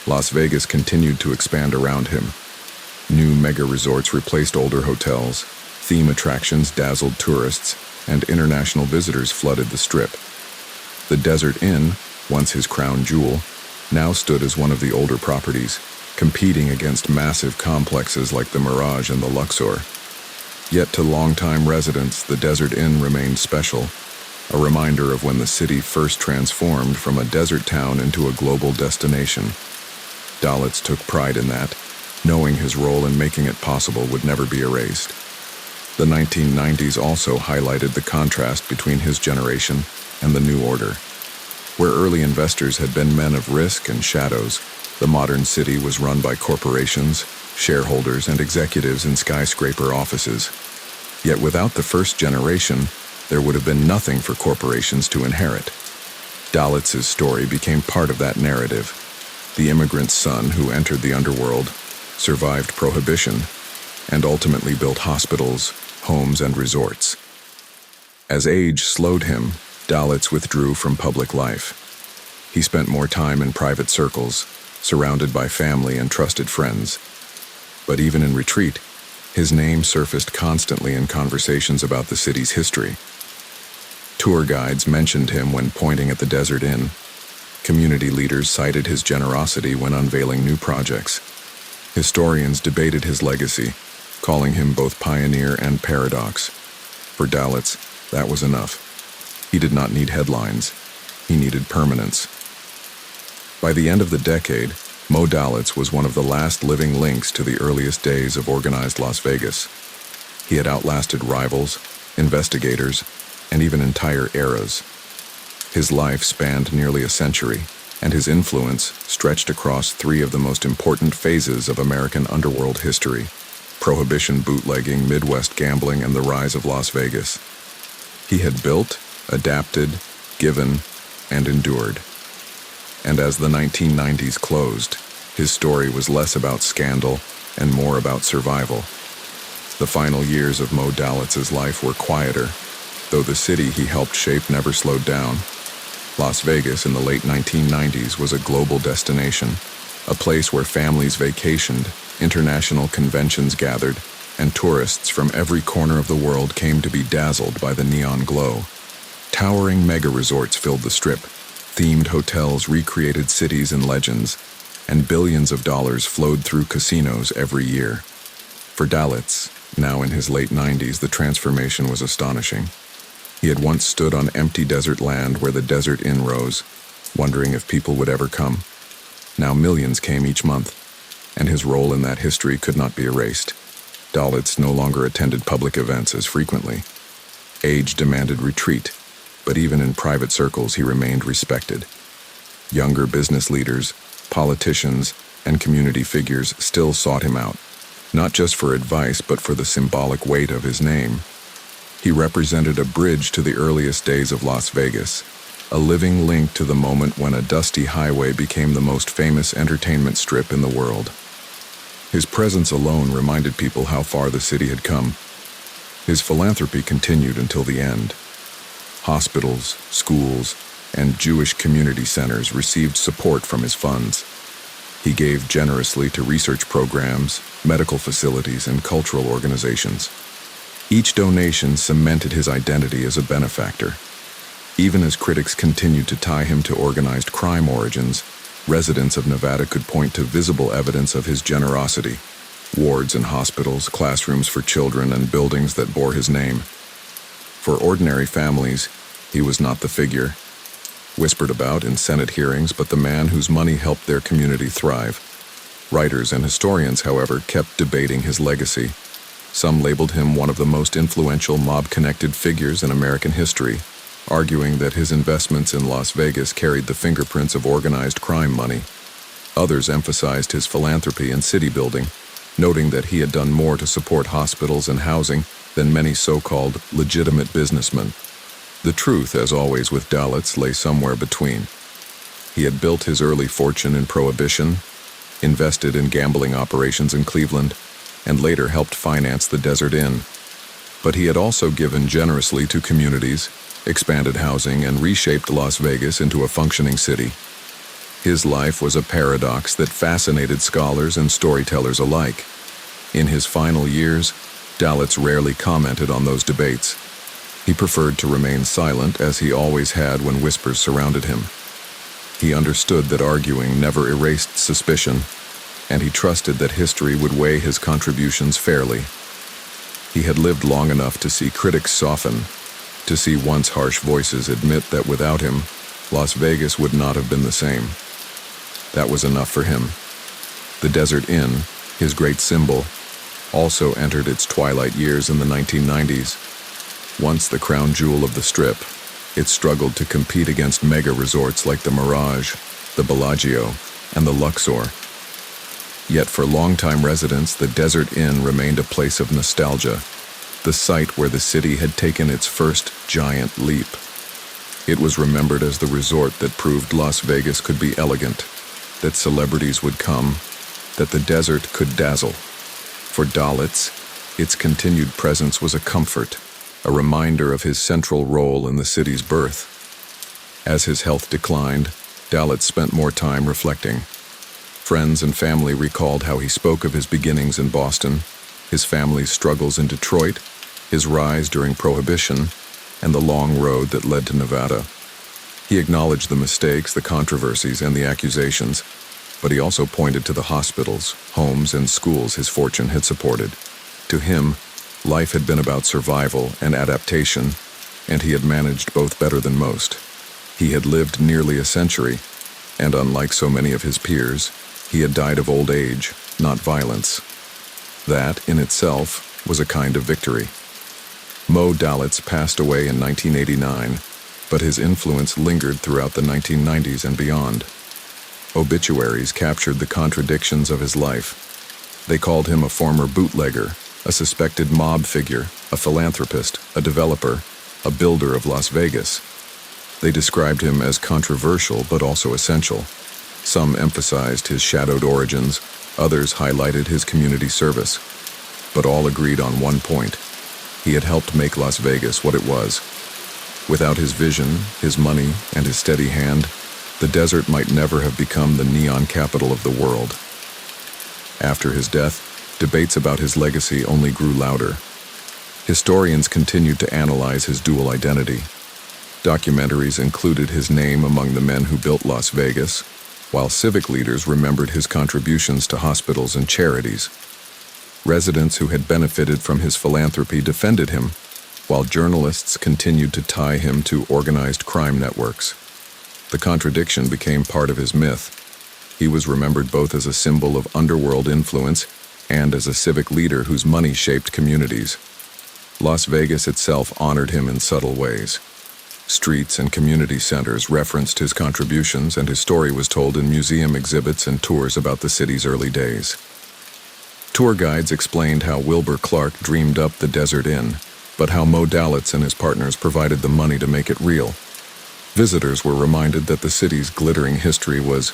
Las Vegas continued to expand around him. New mega-resorts replaced older hotels, theme attractions dazzled tourists, and international visitors flooded the Strip. The Desert Inn, once his crown jewel, now stood as one of the older properties, competing against massive complexes like the Mirage and the Luxor. Yet to longtime residents, the Desert Inn remained special, a reminder of when the city first transformed from a desert town into a global destination. Dalitz took pride in that, knowing his role in making it possible would never be erased. The 1990s also highlighted the contrast between his generation and the new order. Where early investors had been men of risk and shadows, the modern city was run by corporations, shareholders, and executives in skyscraper offices. Yet without the first generation, there would have been nothing for corporations to inherit. Dalitz's story became part of that narrative. the immigrant's son who entered the underworld, survived Prohibition, and ultimately built hospitals, homes, and resorts. As age slowed him, Dalitz withdrew from public life. He spent more time in private circles, surrounded by family and trusted friends. But even in retreat, his name surfaced constantly in conversations about the city's history. Tour guides mentioned him when pointing at the desert inn. Community leaders cited his generosity when unveiling new projects. Historians debated his legacy, calling him both pioneer and paradox. For Dalitz, that was enough. He did not need headlines. He needed permanence. By the end of the decade, Moe Dalitz was one of the last living links to the earliest days of organized Las Vegas. He had outlasted rivals, investigators, and even entire eras. His life spanned nearly a century, and his influence stretched across three of the most important phases of American underworld history: Prohibition, bootlegging, Midwest gambling, and the rise of Las Vegas. He had built, adapted, given, and endured. And as the 1990s closed, his story was less about scandal and more about survival. The final years of Moe Dalitz's life were quieter, though the city he helped shape never slowed down. Las Vegas in the late 1990s was a global destination, a place where families vacationed, international conventions gathered, and tourists from every corner of the world came to be dazzled by the neon glow. Towering mega-resorts filled the Strip, themed hotels recreated cities and legends, and billions of dollars flowed through casinos every year. For Dalitz, now in his late 90s, the transformation was astonishing. He had once stood on empty desert land where the desert inn rose, wondering if people would ever come. Now millions came each month, and his role in that history could not be erased. Dalitz no longer attended public events as frequently. Age demanded retreat, but even in private circles he remained respected. Younger business leaders, politicians, and community figures still sought him out, not just for advice but for the symbolic weight of his name. He represented a bridge to the earliest days of Las Vegas, a living link to the moment when a dusty highway became the most famous entertainment strip in the world. His presence alone reminded people how far the city had come. His philanthropy continued until the end. Hospitals, schools, and Jewish community centers received support from his funds. He gave generously to research programs, medical facilities, and cultural organizations. Each donation cemented his identity as a benefactor. Even as critics continued to tie him to organized crime origins, residents of Nevada could point to visible evidence of his generosity: wards in hospitals, classrooms for children, and buildings that bore his name. For ordinary families, he was not the figure whispered about in Senate hearings, but the man whose money helped their community thrive. Writers and historians, however, kept debating his legacy. Some labeled him one of the most influential mob-connected figures in American history, arguing that his investments in Las Vegas carried the fingerprints of organized crime money. Others emphasized his philanthropy and city building, noting that he had done more to support hospitals and housing than many so-called legitimate businessmen. The truth, as always with Dalitz, lay somewhere between. He had built his early fortune in Prohibition, invested in gambling operations in Cleveland, and later helped finance the Desert Inn. But he had also given generously to communities, expanded housing, and reshaped Las Vegas into a functioning city. His life was a paradox that fascinated scholars and storytellers alike. In his final years, Dalitz rarely commented on those debates. He preferred to remain silent, as he always had when whispers surrounded him. He understood that arguing never erased suspicion, and he trusted that history would weigh his contributions fairly. He had lived long enough to see critics soften, to see once harsh voices admit that without him, Las Vegas would not have been the same. That was enough for him. The Desert Inn, his great symbol, also entered its twilight years in the 1990s. Once the crown jewel of the Strip, it struggled to compete against mega-resorts like the Mirage, the Bellagio, and the Luxor. Yet for longtime residents, the Desert Inn remained a place of nostalgia, the site where the city had taken its first giant leap. It was remembered as the resort that proved Las Vegas could be elegant, that celebrities would come, that the desert could dazzle. For Dalitz, its continued presence was a comfort, a reminder of his central role in the city's birth. As his health declined, Dalitz spent more time reflecting. Friends and family recalled how he spoke of his beginnings in Boston, his family's struggles in Detroit, his rise during Prohibition, and the long road that led to Nevada. He acknowledged the mistakes, the controversies, and the accusations, but he also pointed to the hospitals, homes, and schools his fortune had supported. To him, life had been about survival and adaptation, and he had managed both better than most. He had lived nearly a century, and unlike so many of his peers, he had died of old age, not violence. That, in itself, was a kind of victory. Moe Dalitz passed away in 1989, but his influence lingered throughout the 1990s and beyond. Obituaries captured the contradictions of his life. They called him a former bootlegger, a suspected mob figure, a philanthropist, a developer, a builder of Las Vegas. They described him as controversial but also essential. Some emphasized his shadowed origins, others highlighted his community service. But all agreed on one point: he had helped make Las Vegas what it was. Without his vision, his money, and his steady hand, the desert might never have become the neon capital of the world. After his death, debates about his legacy only grew louder. Historians continued to analyze his dual identity. Documentaries included his name among the men who built Las Vegas, while civic leaders remembered his contributions to hospitals and charities. Residents who had benefited from his philanthropy defended him, while journalists continued to tie him to organized crime networks. The contradiction became part of his myth. He was remembered both as a symbol of underworld influence and as a civic leader whose money shaped communities. Las Vegas itself honored him in subtle ways. Streets and community centers referenced his contributions, and his story was told in museum exhibits and tours about the city's early days. Tour guides explained how Wilbur Clark dreamed up the Desert Inn, but how Moe Dalitz and his partners provided the money to make it real. Visitors were reminded that the city's glittering history was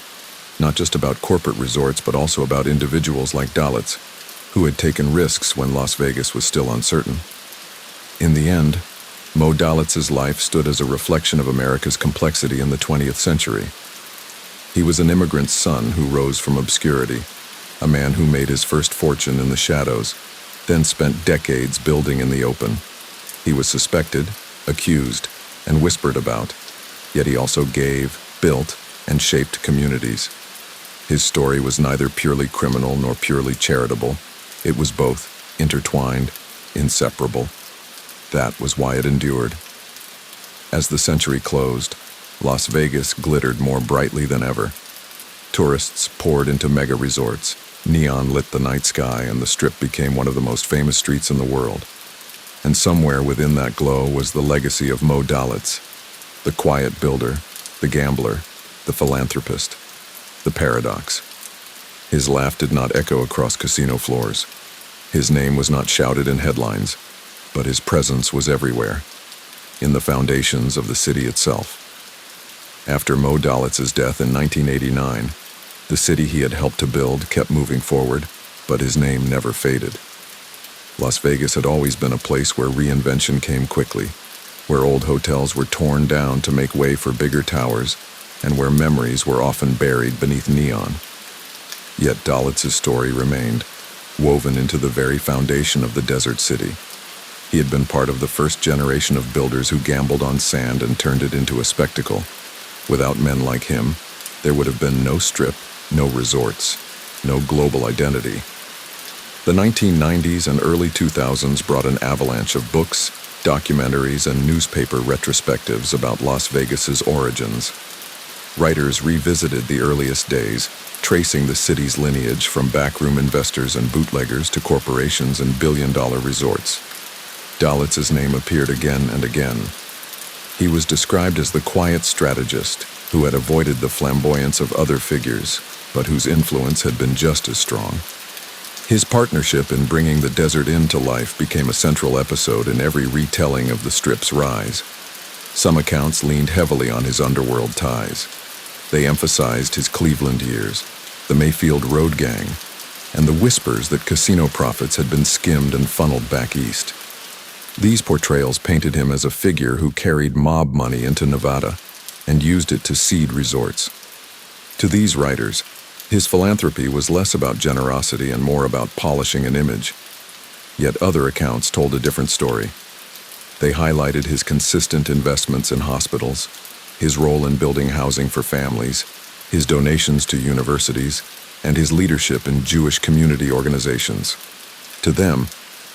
not just about corporate resorts, but also about individuals like Dalitz, who had taken risks when Las Vegas was still uncertain. In the end, Moe Dalitz's life stood as a reflection of America's complexity in the 20th century. He was an immigrant's son who rose from obscurity, a man who made his first fortune in the shadows, then spent decades building in the open. He was suspected, accused, and whispered about, yet he also gave, built, and shaped communities. His story was neither purely criminal nor purely charitable. It was both, intertwined, inseparable. That was why it endured. As the century closed, Las Vegas glittered more brightly than ever. Tourists poured into mega resorts, neon lit the night sky, and the Strip became one of the most famous streets in the world. And somewhere within that glow was the legacy of Moe Dalitz, the quiet builder, the gambler, the philanthropist, the paradox. His laugh did not echo across casino floors. His name was not shouted in headlines, but his presence was everywhere, in the foundations of the city itself. After Moe Dalitz's death in 1989, the city he had helped to build kept moving forward, but his name never faded. Las Vegas had always been a place where reinvention came quickly, where old hotels were torn down to make way for bigger towers, and where memories were often buried beneath neon. Yet Dalitz's story remained, woven into the very foundation of the desert city. He had been part of the first generation of builders who gambled on sand and turned it into a spectacle. Without men like him, there would have been no Strip, no resorts, no global identity. The 1990s and early 2000s brought an avalanche of books, documentaries, and newspaper retrospectives about Las Vegas's origins. Writers revisited the earliest days, tracing the city's lineage from backroom investors and bootleggers to corporations and billion-dollar resorts. Dalitz's name appeared again and again. He was described as the quiet strategist who had avoided the flamboyance of other figures, but whose influence had been just as strong. His partnership in bringing the Desert Inn to life became a central episode in every retelling of the Strip's rise. Some accounts leaned heavily on his underworld ties. They emphasized his Cleveland years, the Mayfield Road Gang, and the whispers that casino profits had been skimmed and funneled back east. These portrayals painted him as a figure who carried mob money into Nevada and used it to seed resorts. To these writers, his philanthropy was less about generosity and more about polishing an image. Yet other accounts told a different story. They highlighted his consistent investments in hospitals, his role in building housing for families, his donations to universities, and his leadership in Jewish community organizations. To them,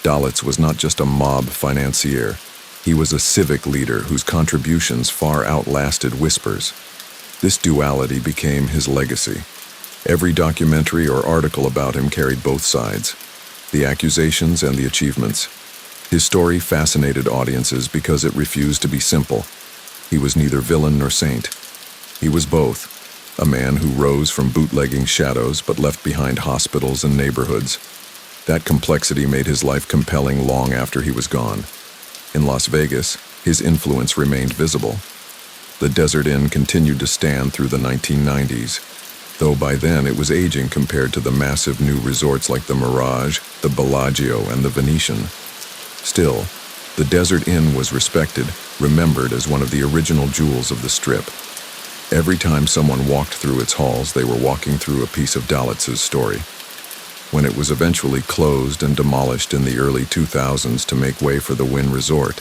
Dalitz was not just a mob financier. He was a civic leader whose contributions far outlasted whispers. This duality became his legacy. Every documentary or article about him carried both sides, the accusations and the achievements. His story fascinated audiences because it refused to be simple. He was neither villain nor saint. He was both, a man who rose from bootlegging shadows but left behind hospitals and neighborhoods. That complexity made his life compelling long after he was gone. In Las Vegas, his influence remained visible. The Desert Inn continued to stand through the 1990s, though by then it was aging compared to the massive new resorts like the Mirage, the Bellagio, and the Venetian. Still, the Desert Inn was respected, remembered as one of the original jewels of the Strip. Every time someone walked through its halls, they were walking through a piece of Dalitz's story. When it was eventually closed and demolished in the early 2000s to make way for the Wynn Resort,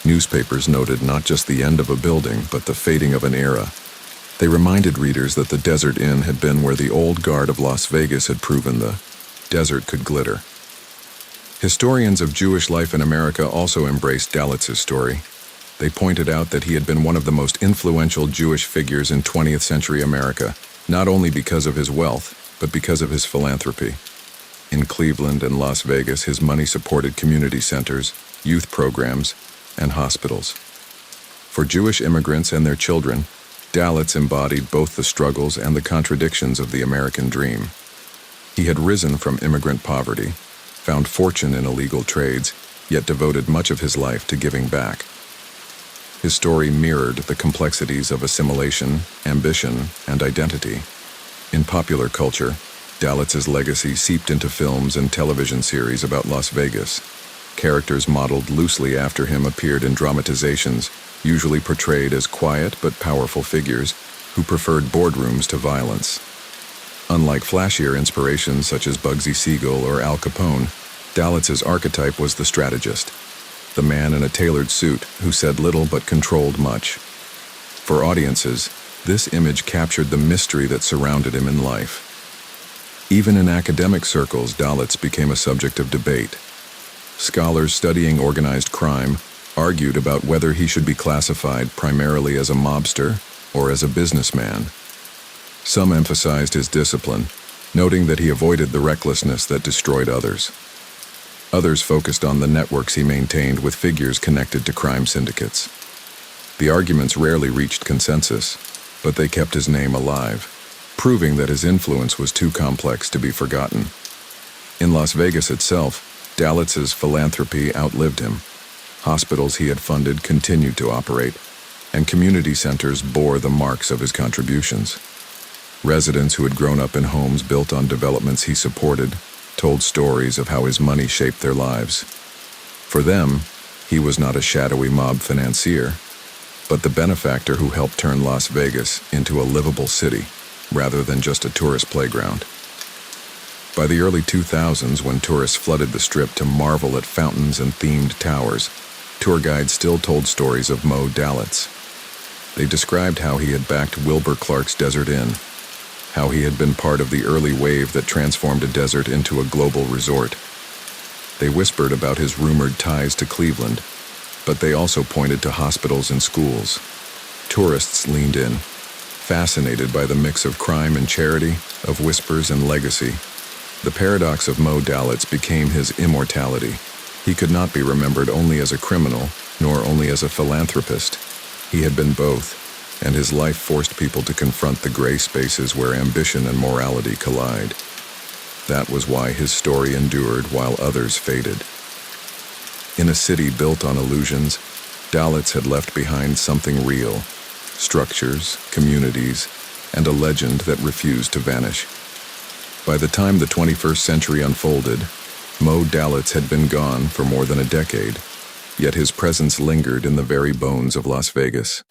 newspapers noted not just the end of a building, but the fading of an era. They reminded readers that the Desert Inn had been where the old guard of Las Vegas had proven the desert could glitter. Historians of Jewish life in America also embraced Dalitz's story. They pointed out that he had been one of the most influential Jewish figures in 20th century America, not only because of his wealth, but because of his philanthropy. In Cleveland and Las Vegas, his money supported community centers, youth programs, and hospitals. For Jewish immigrants and their children, Dalitz embodied both the struggles and the contradictions of the American dream. He had risen from immigrant poverty, found fortune in illegal trades, yet devoted much of his life to giving back. His story mirrored the complexities of assimilation, ambition, and identity. In popular culture, Dalitz's legacy seeped into films and television series about Las Vegas. Characters modeled loosely after him appeared in dramatizations, usually portrayed as quiet but powerful figures who preferred boardrooms to violence. Unlike flashier inspirations such as Bugsy Siegel or Al Capone, Dalitz's archetype was the strategist, the man in a tailored suit who said little but controlled much. For audiences, this image captured the mystery that surrounded him in life. Even in academic circles, Dalitz became a subject of debate. Scholars studying organized crime argued about whether he should be classified primarily as a mobster or as a businessman. Some emphasized his discipline, noting that he avoided the recklessness that destroyed others. Others focused on the networks he maintained with figures connected to crime syndicates. The arguments rarely reached consensus, but they kept his name alive, proving that his influence was too complex to be forgotten. In Las Vegas itself, Dalitz's philanthropy outlived him. Hospitals he had funded continued to operate, and community centers bore the marks of his contributions. Residents who had grown up in homes built on developments he supported told stories of how his money shaped their lives. For them, he was not a shadowy mob financier, but the benefactor who helped turn Las Vegas into a livable city, rather than just a tourist playground. By the early 2000s, when tourists flooded the Strip to marvel at fountains and themed towers, tour guides still told stories of Moe Dalitz. They described how he had backed Wilbur Clark's Desert Inn, how he had been part of the early wave that transformed a desert into a global resort. They whispered about his rumored ties to Cleveland, but they also pointed to hospitals and schools. Tourists leaned in, fascinated by the mix of crime and charity, of whispers and legacy. The paradox of Moe Dalitz became his immortality. He could not be remembered only as a criminal, nor only as a philanthropist. He had been both, and his life forced people to confront the gray spaces where ambition and morality collide. That was why his story endured while others faded. In a city built on illusions, Dalitz had left behind something real: structures, communities, and a legend that refused to vanish. By the time the 21st century unfolded, Moe Dalitz had been gone for more than a decade, yet his presence lingered in the very bones of Las Vegas.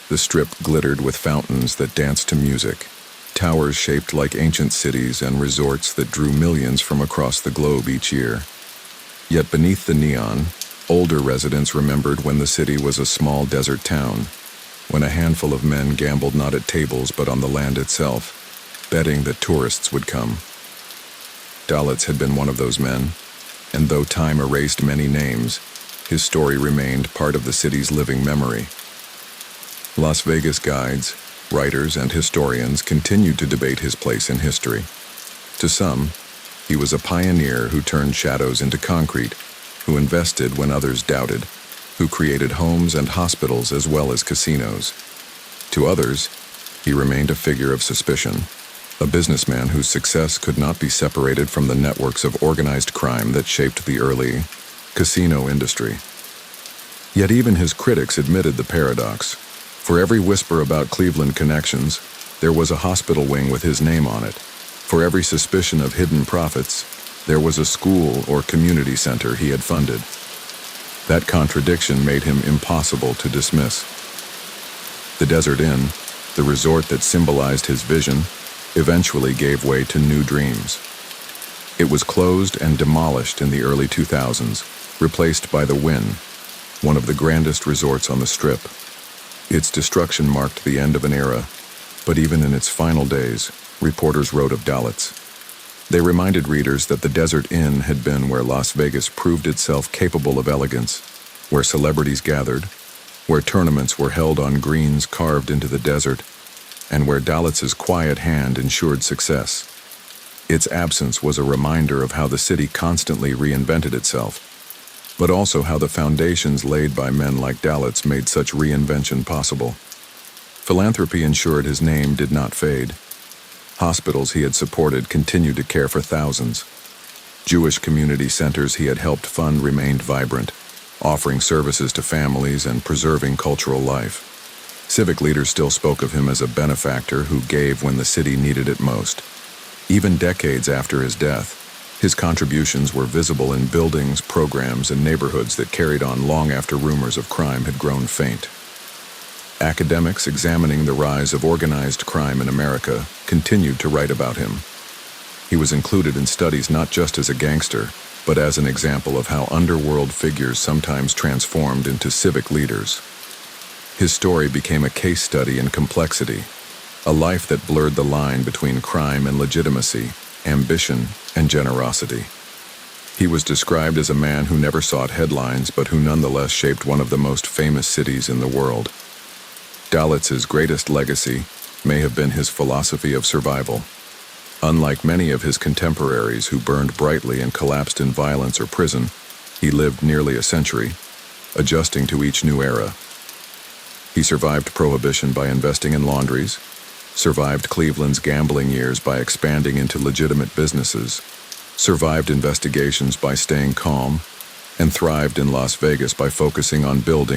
The Strip glittered with fountains that danced to music, towers shaped like ancient cities, and resorts that drew millions from across the globe each year. Yet beneath the neon, older residents remembered when the city was a small desert town, when a handful of men gambled not at tables but on the land itself, betting that tourists would come. Dalitz had been one of those men, and though time erased many names, his story remained part of the city's living memory. Las Vegas guides, writers, and historians continued to debate his place in history. To some, he was a pioneer who turned shadows into concrete, who invested when others doubted, who created homes and hospitals as well as casinos. To others, he remained a figure of suspicion, a businessman whose success could not be separated from the networks of organized crime that shaped the early casino industry. Yet even his critics admitted the paradox. For every whisper about Cleveland connections, there was a hospital wing with his name on it. For every suspicion of hidden profits, there was a school or community center he had funded. That contradiction made him impossible to dismiss. The Desert Inn, the resort that symbolized his vision, eventually gave way to new dreams. It was closed and demolished in the early 2000s, replaced by the Wynn, one of the grandest resorts on the Strip. Its destruction marked the end of an era, but even in its final days, reporters wrote of Dalitz. They reminded readers that the Desert Inn had been where Las Vegas proved itself capable of elegance, where celebrities gathered, where tournaments were held on greens carved into the desert, and where Dalitz's quiet hand ensured success. Its absence was a reminder of how the city constantly reinvented itself, but also how the foundations laid by men like Dalitz made such reinvention possible. Philanthropy ensured his name did not fade. Hospitals he had supported continued to care for thousands. Jewish community centers he had helped fund remained vibrant, offering services to families and preserving cultural life. Civic leaders still spoke of him as a benefactor who gave when the city needed it most. Even decades after his death, his contributions were visible in buildings, programs, and neighborhoods that carried on long after rumors of crime had grown faint. Academics examining the rise of organized crime in America continued to write about him. He was included in studies not just as a gangster, but as an example of how underworld figures sometimes transformed into civic leaders. His story became a case study in complexity, a life that blurred the line between crime and legitimacy, ambition and generosity. He was described as a man who never sought headlines but who nonetheless shaped one of the most famous cities in the world. Dalitz's greatest legacy may have been his philosophy of survival. Unlike many of his contemporaries who burned brightly and collapsed in violence or prison, he lived nearly a century, adjusting to each new era. He survived Prohibition by investing in laundries, survived Cleveland's gambling years by expanding into legitimate businesses, survived investigations by staying calm, and thrived in Las Vegas by focusing on building